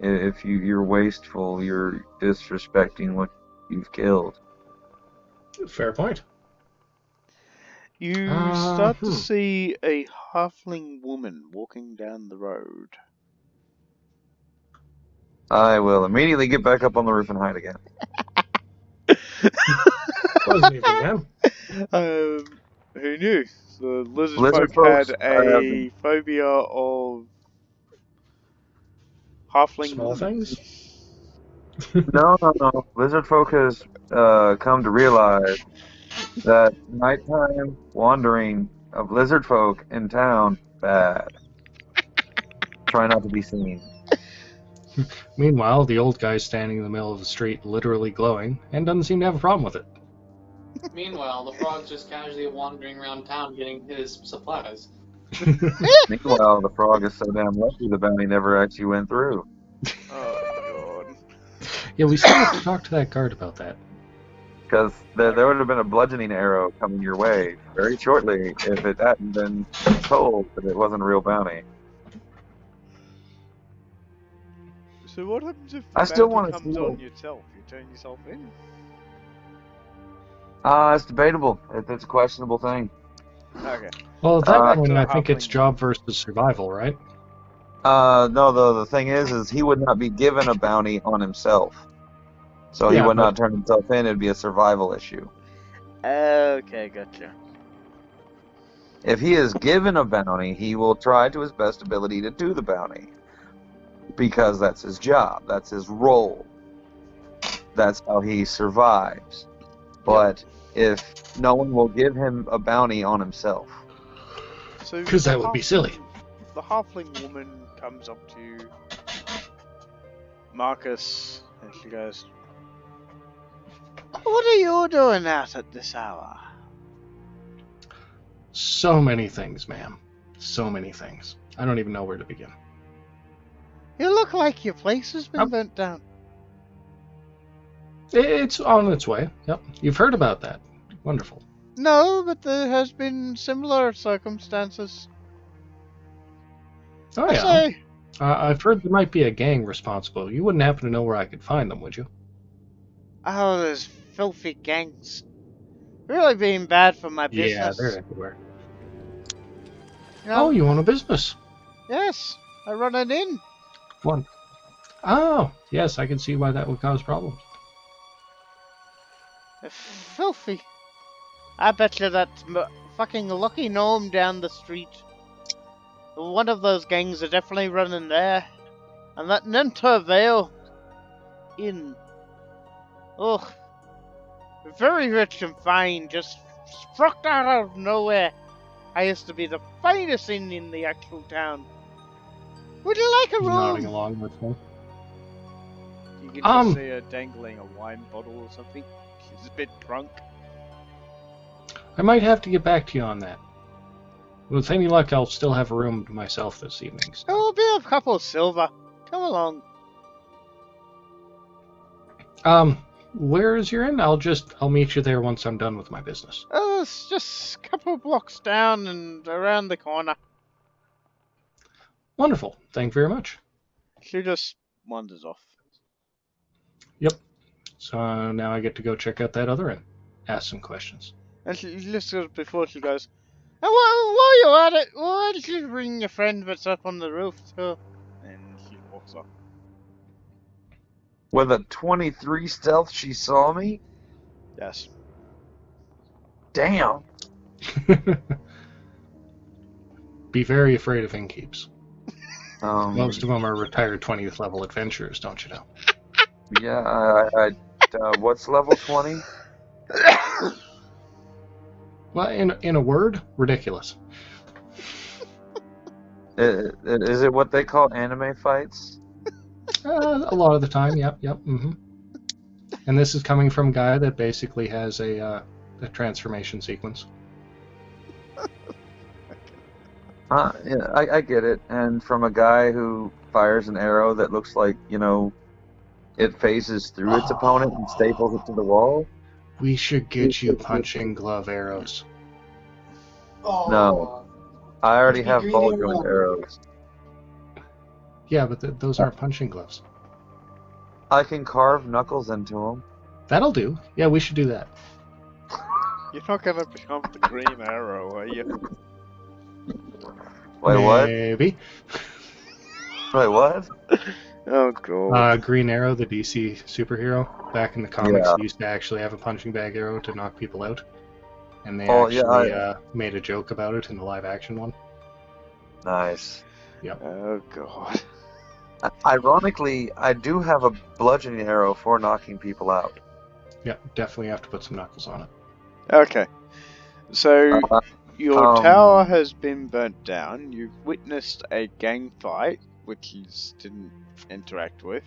If you're wasteful, you're disrespecting what you've killed. Fair point. You start to see a halfling woman walking down the road. I will immediately get back up on the roof and hide again. Wasn't even them. Who knew? The lizard folk had a phobia of halfling Small women. things? No. Lizard folk has come to realize that nighttime wandering of lizard folk in town, bad. Try not to be seen. Meanwhile, the old guy's standing in the middle of the street, literally glowing, and doesn't seem to have a problem with it. Meanwhile, the frog's just casually wandering around town getting his supplies. Meanwhile, the frog is so damn lucky the bounty never actually went through. Oh, God. Yeah, we still have to talk to that guard about that. Because there would have been a bludgeoning arrow coming your way very shortly if it hadn't been told that it wasn't a real bounty. So what happens if I still want bounty to comes steal. on yourself? You turn yourself in? It's debatable. It's a questionable thing. Okay. Well, at that point, I think it's job versus survival, right? No, the thing is he would not be given a bounty on himself. So he would not turn himself in. It'd be a survival issue. Okay, gotcha. If he is given a bounty, he will try to his best ability to do the bounty. Because that's his job. That's his role. That's how he survives. But if no one will give him a bounty on himself. Because that would be silly. The halfling woman comes up to you, Marcus, and she goes, "What are you doing out at this hour?" So many things, ma'am. So many things. I don't even know where to begin. You look like your place has been burnt down. It's on its way. Yep. You've heard about that. Wonderful. No, but there has been similar circumstances. Oh, yeah. I've heard there might be a gang responsible. You wouldn't happen to know where I could find them, would you? Oh, those filthy gangs. Really being bad for my business. Yeah, they're everywhere. You know, Oh, you own a business? Yes, I run an inn. One. Oh, yes, I can see why that would cause problems. They're filthy. I bet you that fucking lucky gnome down the street. One of those gangs are definitely running there. And that Nentir Vale inn. Ugh. Very rich and fine, just struck out of nowhere. I used to be the finest inn in the actual town. Would you like a room? Nodding along with me. You can just see her dangling a wine bottle or something. She's a bit drunk. I might have to get back to you on that. With any luck, I'll still have a room to myself this evening. So. It will be a couple of silver. Come along. Where is your inn? I'll meet you there once I'm done with my business. Oh, it's just a couple of blocks down and around the corner. Wonderful. Thank you very much. She just wanders off. Yep. So now I get to go check out that other inn. Ask some questions. And she just before she goes, and while you're at it, why did you bring your friend that's up on the roof too? And she walks off. With a 23 stealth, she saw me? Yes. Damn. Be very afraid of innkeeps. Um, Most of them are retired 20th level adventurers, don't you know? Yeah, what's level 20? Well, in a word, ridiculous. Is it what they call anime fights? A lot of the time, yep. And this is coming from a guy that basically has a transformation sequence. Yeah, I get it. And from a guy who fires an arrow that looks like, it phases through its opponent and staples it to the wall. We should get you punching glove arrows. No, I already have ball joint arrows. Yeah, but those aren't punching gloves. I can carve knuckles into them. That'll do. Yeah, we should do that. You're not gonna become the Green Arrow, are you? Wait, what? Maybe. Wait, what? Oh god. Green Arrow, the DC superhero, back in the comics, used to actually have a punching bag arrow to knock people out. And they made a joke about it in the live action one. Nice. Yep. Oh god. Ironically, I do have a bludgeoning arrow for knocking people out. Yep, definitely have to put some knuckles on it. Okay. So, your tower has been burnt down. You've witnessed a gang fight, which you didn't interact with.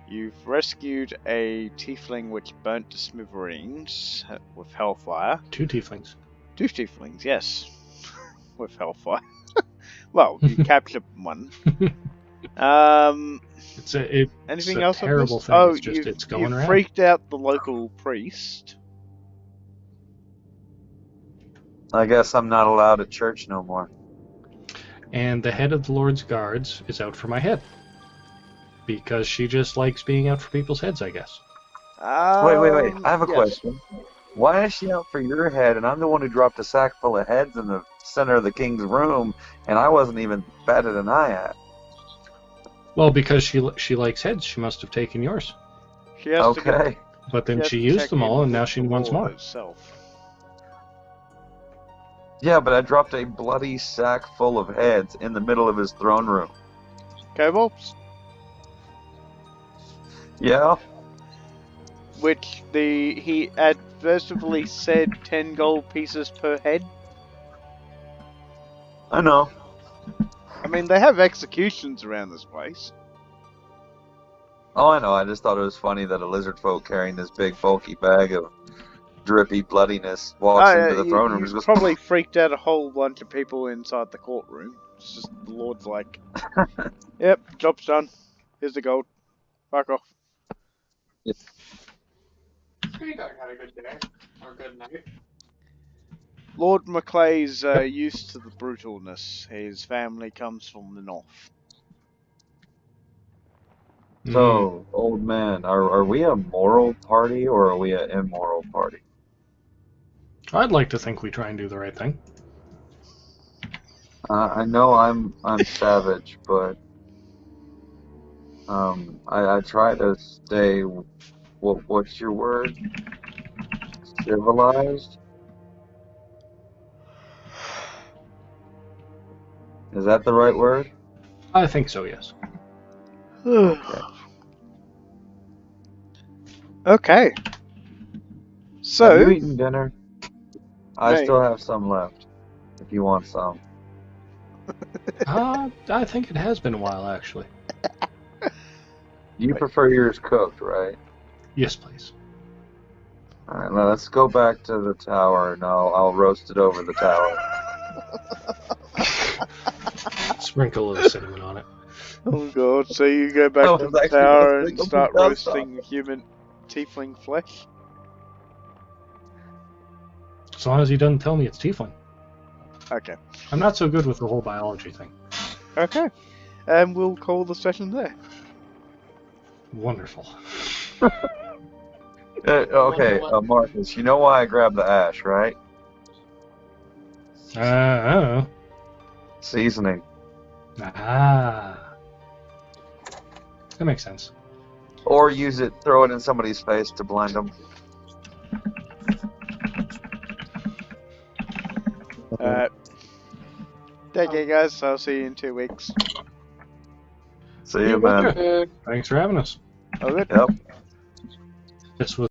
You've rescued a tiefling which burnt to smithereens with hellfire. 2 tieflings. 2 tieflings, yes. With hellfire. Well, you captured one. It's anything a else? terrible thing. Oh, it's just it's going you around. freaked out the local priest. I guess I'm not allowed at church no more. And the head of the Lord's Guards is out for my head. Because she just likes being out for people's heads, I guess. Wait. I have a question. Why is she out for your head, and I'm the one who dropped a sack full of heads in the center of the king's room, and I wasn't even batted an eye at? Well, because she likes heads, she must have taken yours. She has Okay. But then she used them all, and now she wants more. Herself. Yeah, but I dropped a bloody sack full of heads in the middle of his throne room. Kobolds? Yeah? Which he adversely said 10 gold pieces per head. I know. I mean, they have executions around this place. Oh, I know. I just thought it was funny that a lizard folk carrying this big bulky bag of drippy bloodiness walks into the throne room. You probably freaked out a whole bunch of people inside the courtroom. It's just the Lord's like, yep, job's done. Here's the gold. Fuck off. You guys had a good day or good night. Lord Maclay's used to the brutalness. His family comes from the north. So, old man, are we a moral party or are we an immoral party? I'd like to think we try and do the right thing. I know I'm savage, but I try to stay. What's your word? Civilized? Is that the right word? I think so, yes. Okay. Okay. So, have you eaten dinner? I Hey. still have some left. If you want some. I think it has been a while, actually. You prefer yours cooked, right? Yes, please. Alright, now let's go back to the tower and I'll roast it over the tower. Sprinkle a little cinnamon on it. oh god, so you go back to the tower and start roasting human tiefling flesh? As long as he doesn't tell me it's tiefling. Okay. I'm not so good with the whole biology thing. Okay. And we'll call the session there. Wonderful. Okay, Marcus, you know why I grabbed the ash, right? I don't know. Seasoning. That makes sense. Or use it, throw it in somebody's face to blind them. Take care, guys. I'll see you in 2 weeks. See you, man. Thanks for having us. Oh, good. Yep. This was